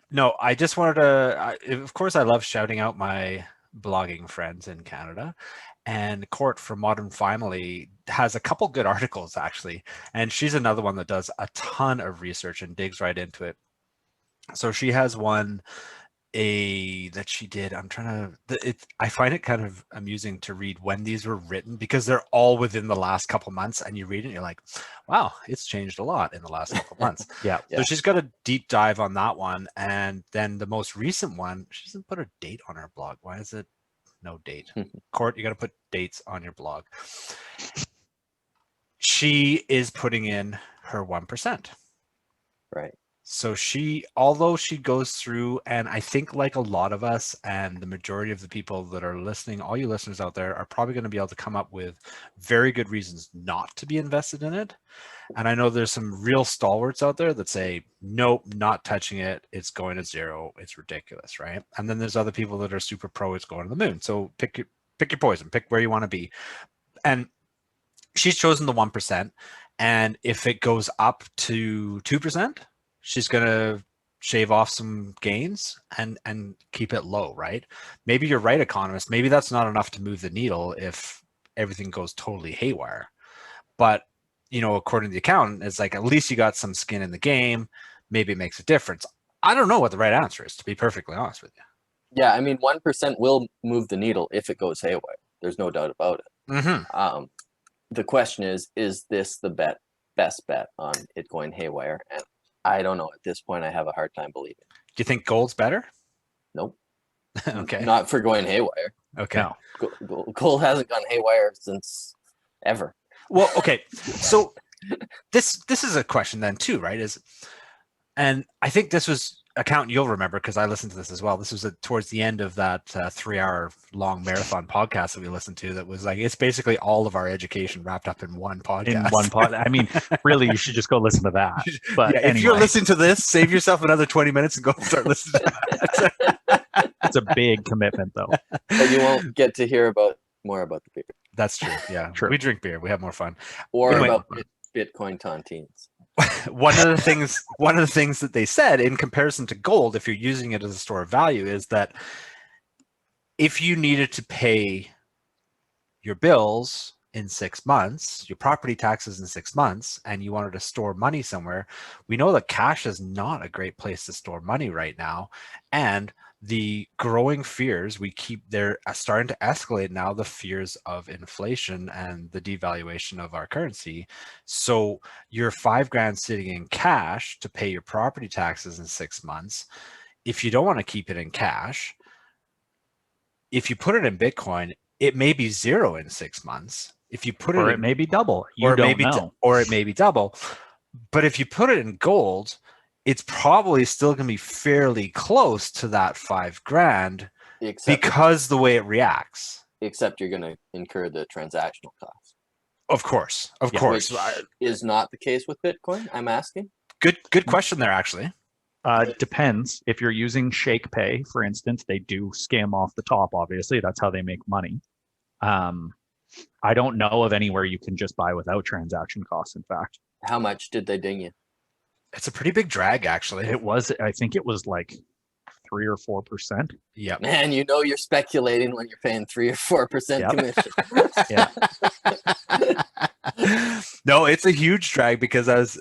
No, I just wanted to. Of course, I love shouting out my blogging friends in Canada. And Court from Modern Family has a couple good articles actually, and she's another one that does a ton of research and digs right into it. So she has one that she did. I find it kind of amusing to read when these were written because they're all within the last couple months, and you read it and you're like, wow, it's changed a lot in the last couple months. Yeah. So she's got a deep dive on that one, and then the most recent one, she doesn't put a date on her blog. Why is it no date? Court, you got to put dates on your blog. She is putting in her 1%. Right. So although she goes through, and I think like a lot of us and the majority of the people that are listening, all you listeners out there are probably going to be able to come up with very good reasons not to be invested in it. And I know there's some real stalwarts out there that say, nope, not touching it. It's going to zero. It's ridiculous, right? And then there's other people that are super pro, it's going to the moon. So pick your poison, pick where you want to be. And she's chosen the 1%. And if it goes up to 2%, she's going to shave off some gains and keep it low, right? Maybe you're right, economist. Maybe that's not enough to move the needle if everything goes totally haywire. But, according to the accountant, it's like, at least you got some skin in the game. Maybe it makes a difference. I don't know what the right answer is, to be perfectly honest with you. Yeah, I mean, 1% will move the needle if it goes haywire. There's no doubt about it. Mm-hmm. The question is this the best bet on it going haywire? And I don't know. At this point, I have a hard time believing. Do you think gold's better? Nope. Okay. Not for going haywire. Okay. No. Gold hasn't gone haywire since ever. Well, okay. So this is a question then too, right? And I think this was accountant you'll remember because I listened to this as well. This was towards the end of that 3-hour long marathon podcast that we listened to. That was like, it's basically all of our education wrapped up in one podcast. I mean, really, you should just go listen to that. But yeah, if you're listening to this, save yourself another 20 minutes and go start listening to that. It's a big commitment, though. But you won't get to hear more about the beer. That's true. Yeah, True. We drink beer. We have more fun. Or Anyway. about Bitcoin tontines. One of the things that they said in comparison to gold, if you're using it as a store of value, is that if you needed to pay your bills in 6 months, your property taxes in 6 months, and you wanted to store money somewhere, we know that cash is not a great place to store money right now. And the growing fears they're starting to escalate now, the fears of inflation and the devaluation of our currency. So your $5,000 sitting in cash to pay your property taxes in 6 months, if you don't want to keep it in cash, if you put it in Bitcoin, it may be zero in 6 months. If you put Or it may be double. You don't know. Or it may be double. But if you put it in gold, it's probably still going to be fairly close to that $5,000 because the way it reacts. Except you're going to incur the transactional cost. Of course. Which is not the case with Bitcoin, I'm asking. Good question there, actually. Depends. If you're using Shake Pay, for instance, they do scam off the top, obviously. That's how they make money. I don't know of anywhere you can just buy without transaction costs, in fact. How much did they ding you? It's a pretty big drag, actually. I think it was like 3 or 4%. Yeah. Man, you're speculating when you're paying 3 or 4% commission. Yeah. No, it's a huge drag because the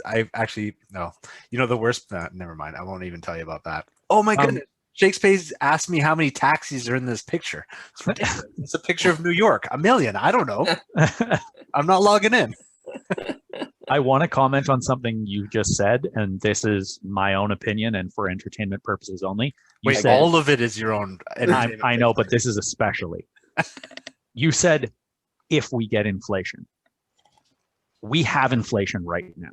worst, never mind. I won't even tell you about that. Oh my goodness. Shakespeare's asked me how many taxis are in this picture. It's ridiculous. It's a picture of New York. 1 million. I don't know. I'm not logging in. I want to comment on something you just said, and this is my own opinion and for entertainment purposes only. All of it is your own. I know, but this is especially. You said, if we get inflation. We have inflation right now.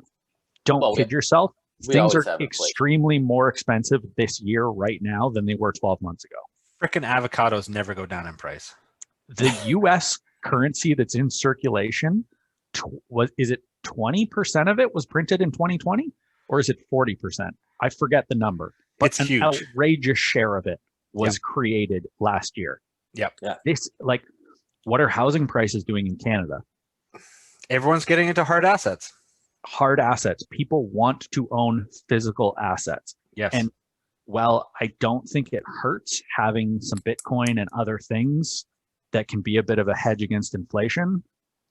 Don't kid yourself. Things are extremely more expensive this year right now than they were 12 months ago. Frickin' avocados never go down in price. The U.S. currency that's in circulation, is it 20% of it was printed in 2020? Or is it 40%? I forget the number. But it's huge. An outrageous share of it was created last year. Yep. Yeah. What are housing prices doing in Canada? Everyone's getting into hard assets. Hard assets. People want to own physical assets. Yes. And while I don't think it hurts having some Bitcoin and other things that can be a bit of a hedge against inflation,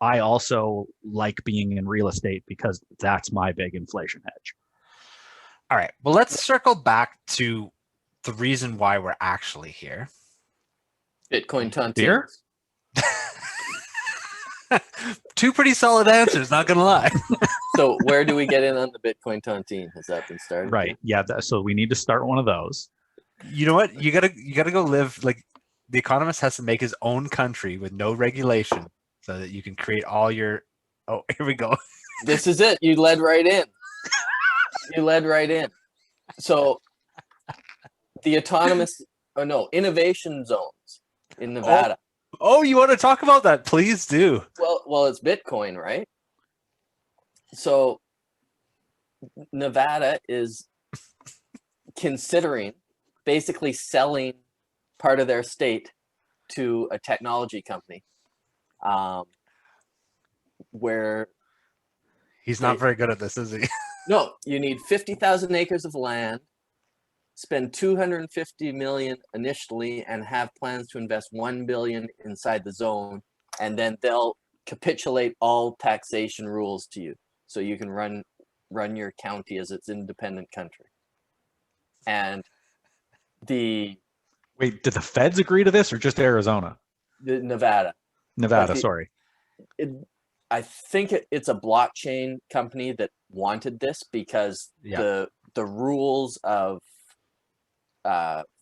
I also like being in real estate because that's my big inflation hedge. All right. Well, let's circle back to the reason why we're actually here. Bitcoin tontines. Beer? Two pretty solid answers, not gonna lie. So where do we get in on the Bitcoin tontine? Has that been started? Right. Yeah. So we need to start one of those. You know what? You gotta go live. Like, the Economist has to make his own country with no regulation, so that you can create all your. Oh, here we go. This is it. You led right in. So the innovation zones in Nevada. Oh, you want to talk about that? Please do. Well, it's Bitcoin, right? So Nevada is considering basically selling part of their state to a technology company, where he's not very good at this, is he? No, you need 50,000 acres of land spend 250 million initially and have plans to invest 1 billion inside the zone, and then they'll capitulate all taxation rules to you, so you can run your county as its independent country. And Wait, did the feds agree to this or just Arizona? the Nevada. Nevada, But sorry. I think it's a blockchain company that wanted this because Yeah. the rules of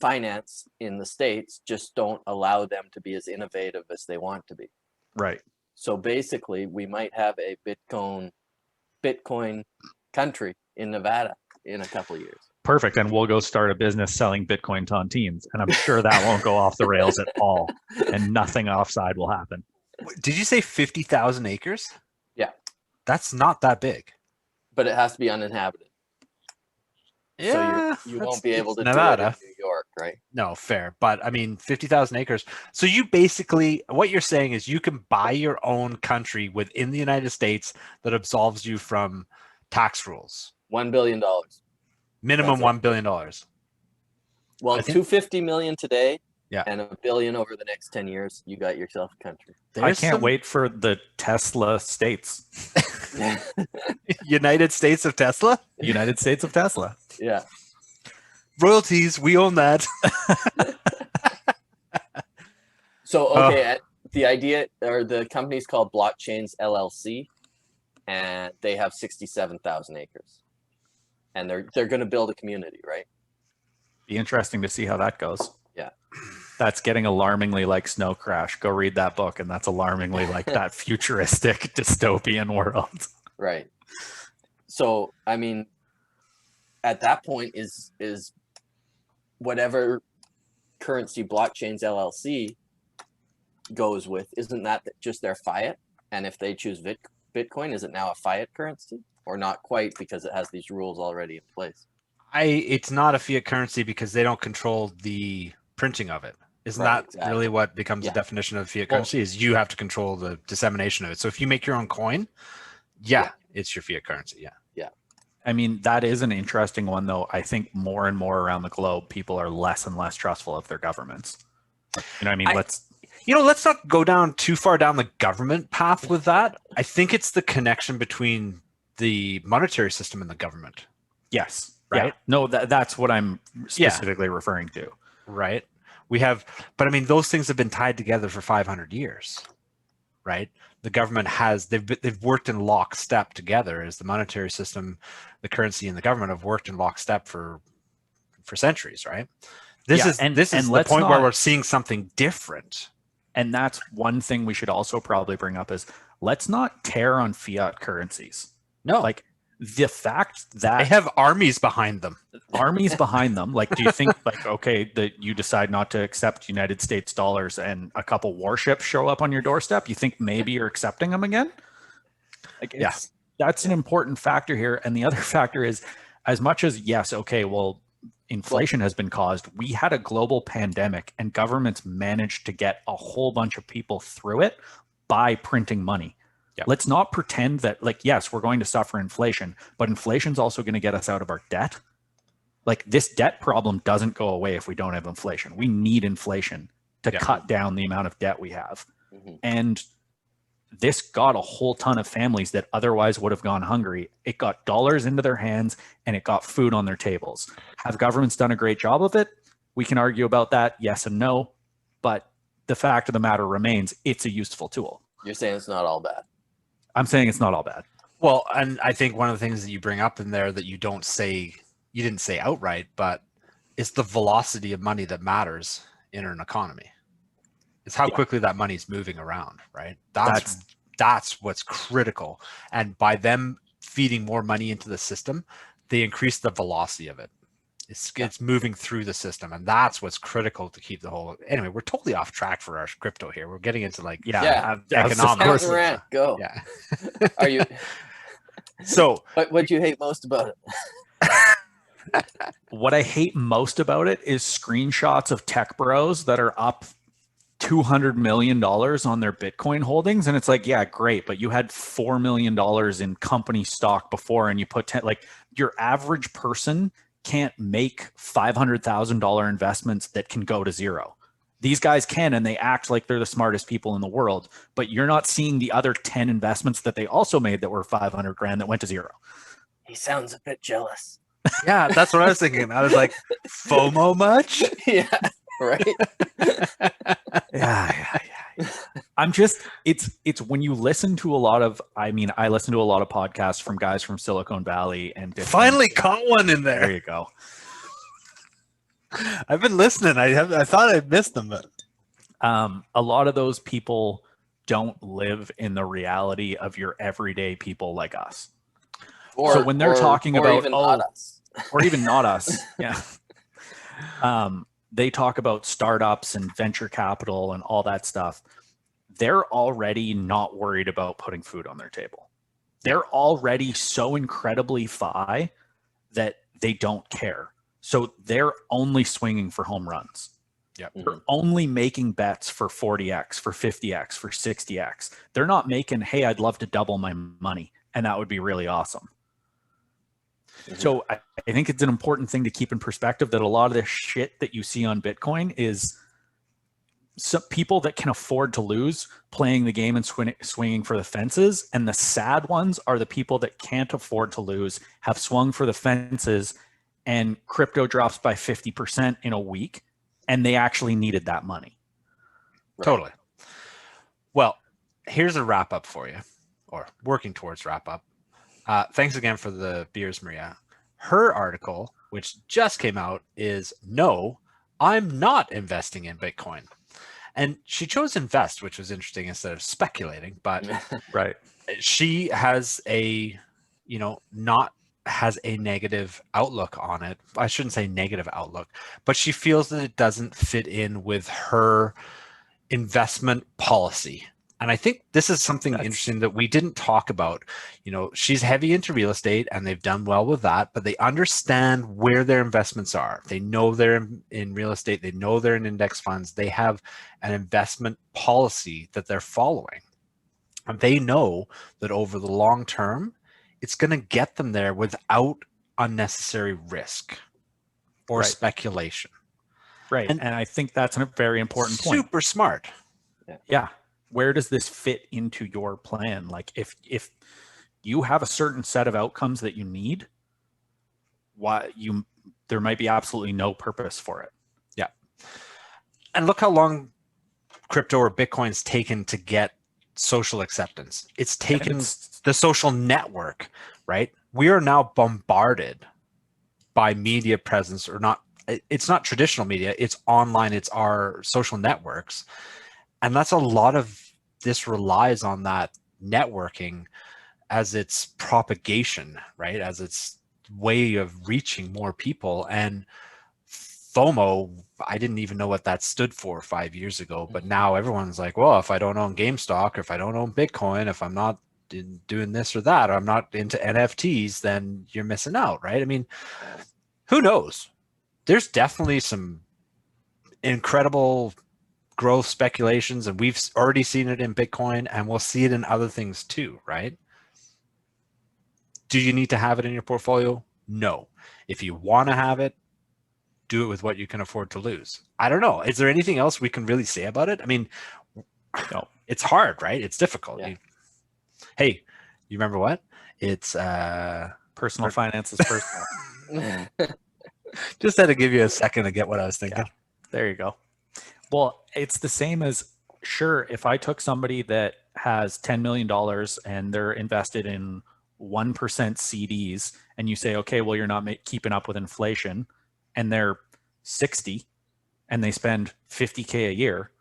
finance in the States just don't allow them to be as innovative as they want to be. Right. So basically, we might have a Bitcoin country in Nevada in a couple of years. Perfect. And we'll go start a business selling Bitcoin tontines. And I'm sure that won't go off the rails at all. And nothing offside will happen. Did you say 50,000 acres? Yeah. That's not that big. But it has to be uninhabited. Yeah. So you won't be able to Nevada. do it in New York, right? No, fair. But I mean, 50,000 acres. So you basically, what you're saying is you can buy your own country within the United States that absolves you from tax rules. $1 billion. Minimum That's it. $1 billion. Well, I think- 250 million today. Yeah. And $1 billion over the next 10 years, you got yourself a country. I can't wait for the Tesla states. United States of Tesla? United States of Tesla. Yeah. Royalties, we own that. So, okay, the idea, or the company's called Blockchains LLC, and they have 67,000 acres. And they're going to build a community, right? Be interesting to see how that goes. Yeah. That's getting alarmingly like Snow Crash. Go read that book, and that's alarmingly like that futuristic dystopian world. Right. So, I mean, at that point is whatever currency Blockchains LLC goes with, isn't that just their fiat? And if they choose Bitcoin, is it now a fiat currency? Or not quite, because it has these rules already in place? It's not a fiat currency because they don't control the printing of it. Isn't Right, that exactly. really what becomes Yeah. the definition of fiat currency? Is you have to control the dissemination of it. So if you make your own coin, Yeah. it's your fiat currency. Yeah. I mean, that is an interesting one, though. I think more and more around the globe, people are less and less trustful of their governments. You know what I mean? Let's not go down too far down the government path with that. I think it's the connection between the monetary system and the government. Yes. Right? Yeah. No, that's what I'm specifically referring to. Right. But I mean, those things have been tied together for 500 years, right? The government they've worked in lockstep together as the monetary system, the currency, and the government have worked in lockstep for centuries, right? This is the point where we're seeing something different. And that's one thing we should also probably bring up is let's not tear on fiat currencies. No, Like the fact that they have armies behind them. Like, do you think like, okay, that you decide not to accept United States dollars and a couple warships show up on your doorstep, you think maybe you're accepting them again? Like, that's an important factor here. And the other factor is, as much as yes, okay, well, inflation has been caused, we had a global pandemic and governments managed to get a whole bunch of people through it by printing money. Yep. Let's not pretend that, like, yes, we're going to suffer inflation, but inflation's also going to get us out of our debt. Like, this debt problem doesn't go away if we don't have inflation. We need inflation to cut down the amount of debt we have. Mm-hmm. And this got a whole ton of families that otherwise would have gone hungry. It got dollars into their hands and it got food on their tables. Have governments done a great job of it? We can argue about that, yes and no. But the fact of the matter remains, it's a useful tool. You're saying it's not all bad. I'm saying it's not all bad. Well, and I think one of the things that you bring up in there that you didn't say outright, but it's the velocity of money that matters in an economy. It's how quickly that money's moving around, right? That's what's critical. And by them feeding more money into the system, they increase the velocity of it. It's moving through the system, and that's what's critical to keep the whole. Anyway, we're totally off track for our crypto here. We're getting into like economics. Rant, go. Yeah. Are you? So, what do you hate most about it? What I hate most about it is screenshots of tech bros that are up $200 million on their Bitcoin holdings. And it's like, yeah, great. But you had $4 million in company stock before, and you put 10, like your average person can't make $500,000 investments that can go to zero. These guys can, and they act like they're the smartest people in the world, but you're not seeing the other 10 investments that they also made that were 500 grand that went to zero. He sounds a bit jealous. Yeah, that's what I was thinking. I was like, FOMO much? Yeah, right. Yeah. I'm just, it's when you listen to a lot of, I listen to a lot of podcasts from guys from Silicon Valley and Finally caught one in there. There you go. I've been listening. I thought I missed them, but a lot of those people don't live in the reality of your everyday people like us. So when they're talking about, even not us. or even not us, yeah. They talk about startups and venture capital and all that stuff. They're already not worried about putting food on their table. They're already so incredibly FI that they don't care. So they're only swinging for home runs. Yeah, They're only making bets for 40x, for 50x, for 60x. They're not making, hey, I'd love to double my money, and that would be really awesome. So I think it's an important thing to keep in perspective that a lot of the shit that you see on Bitcoin is some people that can afford to lose playing the game and swinging for the fences. And the sad ones are the people that can't afford to lose, have swung for the fences, and crypto drops by 50% in a week, and they actually needed that money. Right. Totally. Well, here's a wrap up for you, or working towards wrap up. Thanks again for the beers, Maria. Her article, which just came out, is No, I'm not investing in Bitcoin. And she chose invest, which was interesting instead of speculating. But right, she has a negative outlook on it. I shouldn't say negative outlook, but she feels that it doesn't fit in with her investment policy. And I think this is something interesting that we didn't talk about. She's heavy into real estate and they've done well with that, but they understand where their investments are. They know they're in real estate. They know they're in index funds. They have an investment policy that they're following. And they know that over the long term, it's going to get them there without unnecessary risk or speculation. Right. And I think that's a very important point. Super smart. Yeah. Where does this fit into your plan? Like if you have a certain set of outcomes that you need, there might be absolutely no purpose for it. Yeah. And look how long crypto or Bitcoin's taken to get social acceptance. It's taken the social network, right? We are now bombarded by media presence, or not. It's not traditional media. It's online. It's our social networks. And that's a lot of this relies on that networking as its propagation, right? As its way of reaching more people. And FOMO, I didn't even know what that stood for 5 years ago, but now everyone's like, well, if I don't own GameStop, or if I don't own Bitcoin, if I'm not doing this or that, or I'm not into NFTs, then you're missing out, right? I mean, who knows? There's definitely some incredible growth speculations, and we've already seen it in Bitcoin, and we'll see it in other things too, right? Do you need to have it in your portfolio? No. If you want to have it, do it with what you can afford to lose. I don't know. Is there anything else we can really say about it? I mean, no, it's hard, right? It's difficult. Yeah. Hey, you remember what? It's personal finance is personal. Just had to give you a second to get what I was thinking. Yeah. There you go. Well, it's the same as, sure, if I took somebody that has $10 million and they're invested in 1% CDs, and you say, okay, well, you're not keeping up with inflation, and they're 60 and they spend $50K a year,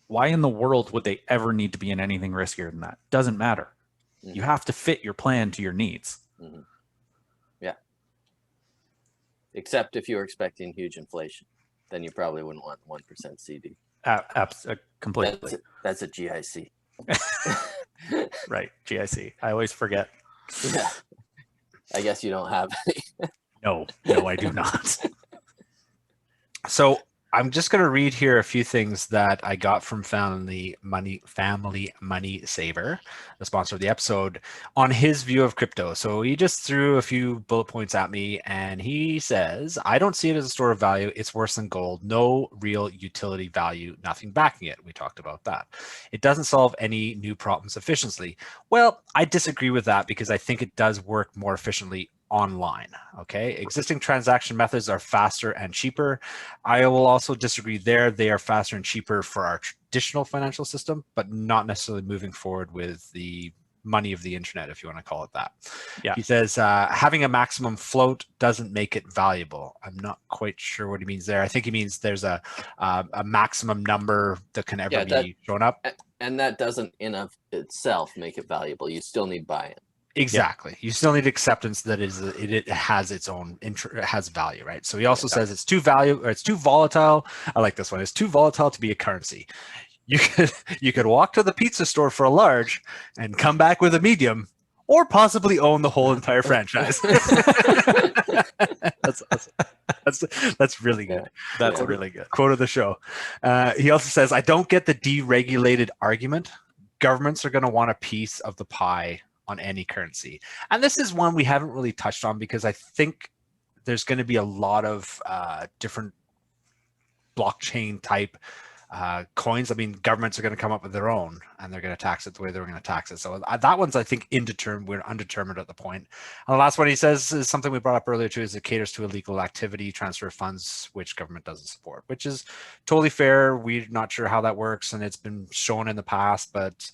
why in the world would they ever need to be in anything riskier than that? Doesn't matter. Mm-hmm. You have to fit your plan to your needs. Mm-hmm. Yeah. Except if you're expecting huge inflation. Then you probably wouldn't want 1% CD. Completely. That's a GIC. Right, GIC. I always forget. Yeah. I guess you don't have any. No, I do not. So I'm just going to read here a few things that I got from Family Money Saver, the sponsor of the episode, on his view of crypto. So he just threw a few bullet points at me, and he says, I don't see it as a store of value. It's worse than gold. No real utility value, nothing backing it. We talked about that. It doesn't solve any new problems efficiently. Well, I disagree with that because I think it does work more efficiently online. Okay, existing transaction methods are faster and cheaper. I will also disagree there. They are faster and cheaper for our traditional financial system, but not necessarily moving forward with the money of the internet, if you want to call it that. Yeah. He says having a maximum float doesn't make it valuable. I'm not quite sure what he means there. I think he means there's a maximum number that can ever be shown up. And that doesn't in of itself make it valuable. You still need buy-in. Exactly. Yeah. You still need acceptance that it has its own it has value, right? So he also says it's too volatile. I like this one. It's too volatile to be a currency. You could walk to the pizza store for a large and come back with a medium, or possibly own the whole entire franchise. That's really good. That's really good. Quote of the show. He also says, I don't get the deregulated argument. Governments are going to want a piece of the pie on any currency. And this is one we haven't really touched on because I think there's going to be a lot of different blockchain type coins. I mean, governments are going to come up with their own and they're going to tax it the way they're going to tax it. So that one's, I think, we're undetermined at the point. And the last one he says is something we brought up earlier too, is it caters to illegal activity, transfer of funds, which government doesn't support, which is totally fair. We're not sure how that works and it's been shown in the past, but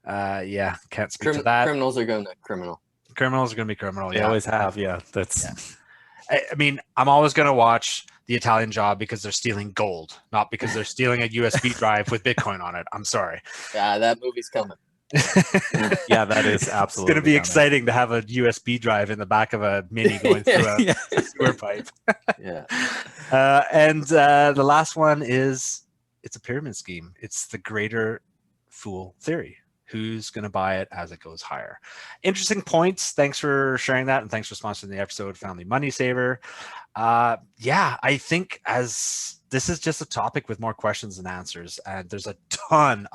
yeah, can't speak to that. Criminals are going to criminal. Criminals are going to be criminal. They always have. Yeah, that's. Yeah. I mean, I'm always going to watch The Italian Job because they're stealing gold, not because they're stealing a USB drive with Bitcoin on it. I'm sorry. Yeah, that movie's coming. Yeah, that is absolutely. It's going to be exciting to have a USB drive in the back of a Mini going through a sewer pipe. Yeah. And the last one is it's a pyramid scheme. It's the greater fool theory. Who's going to buy it as it goes higher? Interesting points. Thanks for sharing that. And thanks for sponsoring the episode, Family Money Saver. Yeah, I think as this is just a topic with more questions than answers, and there's a ton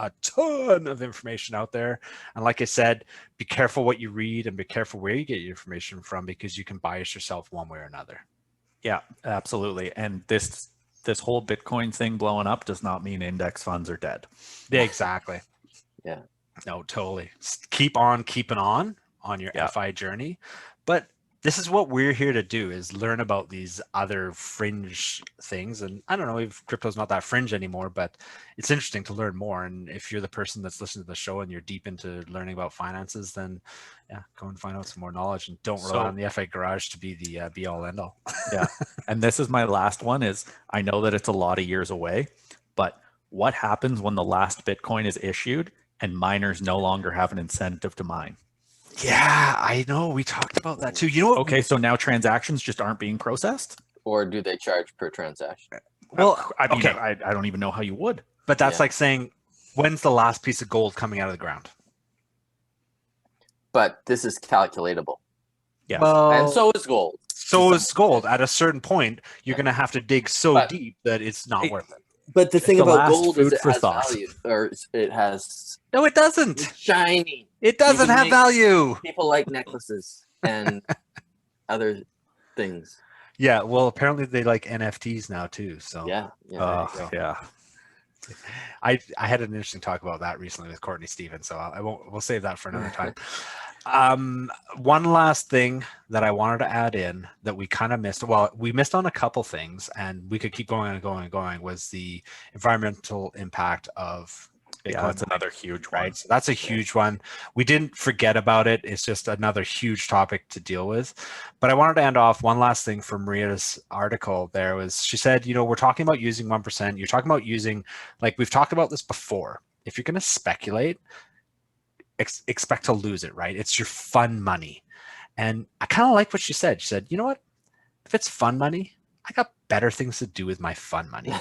of information out there. And like I said, be careful what you read and be careful where you get your information from because you can bias yourself one way or another. Yeah, absolutely. And this whole Bitcoin thing blowing up does not mean index funds are dead. Yeah, exactly. Yeah. No, totally. Keep on keeping on your FI journey. But this is what we're here to do, is learn about these other fringe things. And I don't know if crypto's not that fringe anymore, but it's interesting to learn more. And if you're the person that's listening to the show and you're deep into learning about finances, then yeah, go and find out some more knowledge and don't rely on the FI garage to be the be all end all. Yeah. And this is my last one is I know that it's a lot of years away, but what happens when the last Bitcoin is issued and miners no longer have an incentive to mine? Yeah, I know. We talked about that too. You know what? Okay, so now transactions just aren't being processed? Or do they charge per transaction? Well, I mean, I don't even know how you would. But that's like saying, when's the last piece of gold coming out of the ground? But this is calculatable. Yeah. Well, and so is gold. So is gold. At a certain point, you're going to have to dig so deep that it's not worth it. But the thing about gold is it has thought. value, or it has. No, it doesn't. It's shiny. It doesn't have value. People like necklaces and other things. Yeah, well, apparently they like NFTs now too. So yeah. I had an interesting talk about that recently with Courtney Stevens, so we'll save that for another time. One last thing that I wanted to add in that we kind of missed. Well, we missed on a couple things, and we could keep going and going and going. Was the environmental impact of Bitcoin? Yeah, that's another huge one. Right? So that's a huge one. We didn't forget about it. It's just another huge topic to deal with. But I wanted to end off one last thing from Maria's article. There was, she said, we're talking about using 1%. You're talking about using, like we've talked about this before. If you're going to speculate, expect to lose it, right? It's your fun money. And I kind of like what she said. She said, you know what? If it's fun money, I got better things to do with my fun money.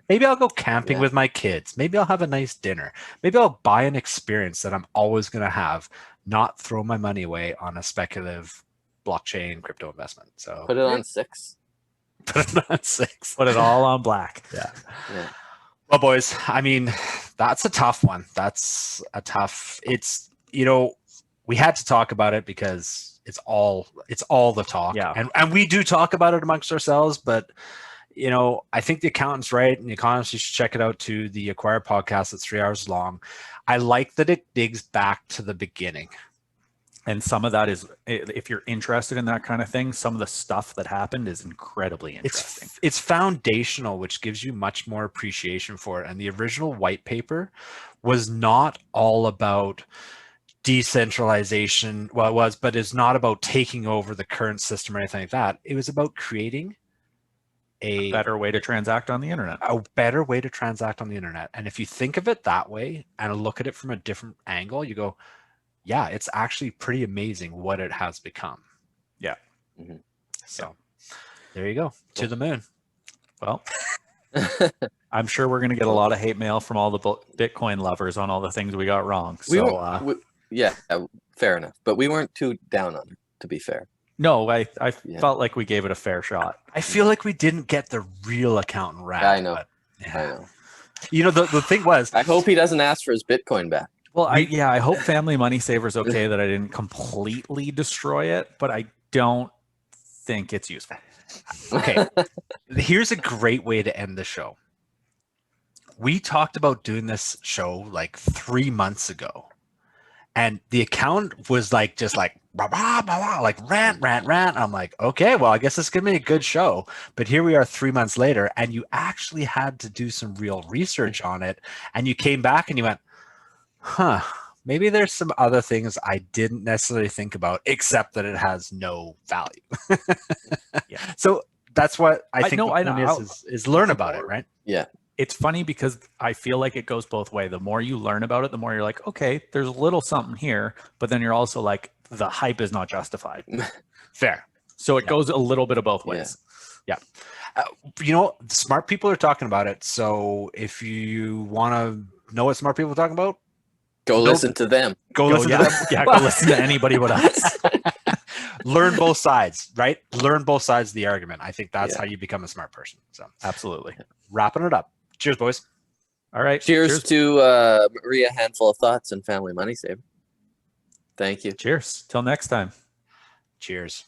Maybe I'll go camping with my kids. Maybe I'll have a nice dinner. Maybe I'll buy an experience that I'm always going to have, not throw my money away on a speculative blockchain crypto investment. So put it on 6. Put it on 6. Put it all on black. Yeah. Yeah. Well, boys, I mean, that's a tough one. It's, we had to talk about it because it's all the talk. Yeah. And we do talk about it amongst ourselves, but I think the accountant's right, and the economist, you should check it out too. The Acquire podcast, it's 3 hours long. I like that it digs back to the beginning. And some of that is, if you're interested in that kind of thing, some of the stuff that happened is incredibly interesting. It's foundational, which gives you much more appreciation for it. And the original white paper was not all about decentralization. Well, it was, but it's not about taking over the current system or anything like that. It was about creating a better way to transact on the internet. A better way to transact on the internet. And if you think of it that way and look at it from a different angle, you go, yeah, it's actually pretty amazing what it has become. Yeah. Mm-hmm. So there you go. To the moon. Well, I'm sure we're going to get a lot of hate mail from all the Bitcoin lovers on all the things we got wrong. So, yeah, fair enough. But we weren't too down on it, to be fair. No, I felt like we gave it a fair shot. I feel like we didn't get the real accountant right. I know. But, yeah. I know. The thing was, I hope he doesn't ask for his Bitcoin back. Well, I hope Family Money Saver's okay that I didn't completely destroy it, but I don't think it's useful. Okay. Here's a great way to end the show. We talked about doing this show like 3 months ago. And the account was like, just like, blah, blah, blah, blah, like rant. I'm like, okay, well, I guess it's going to be a good show. But here we are 3 months later, and you actually had to do some real research on it. And you came back and you went, maybe there's some other things I didn't necessarily think about, except that it has no value. Yeah. So that's what I think I know. is learn about it, right? Yeah. It's funny because I feel like it goes both ways. The more you learn about it, the more you're like, okay, there's a little something here, but then you're also like, the hype is not justified. Fair. So it goes a little bit of both ways. Yeah. Smart people are talking about it. So if you want to know what smart people are talking about, go listen to them. Go listen to them. Yeah, go listen to anybody but us. Learn both sides, right? Learn both sides of the argument. I think that's how you become a smart person. So absolutely. Wrapping it up. Cheers, boys. All right. Cheers to Maria, Handful of Thoughts, and Family Money Saver. Thank you. Cheers. Till next time. Cheers.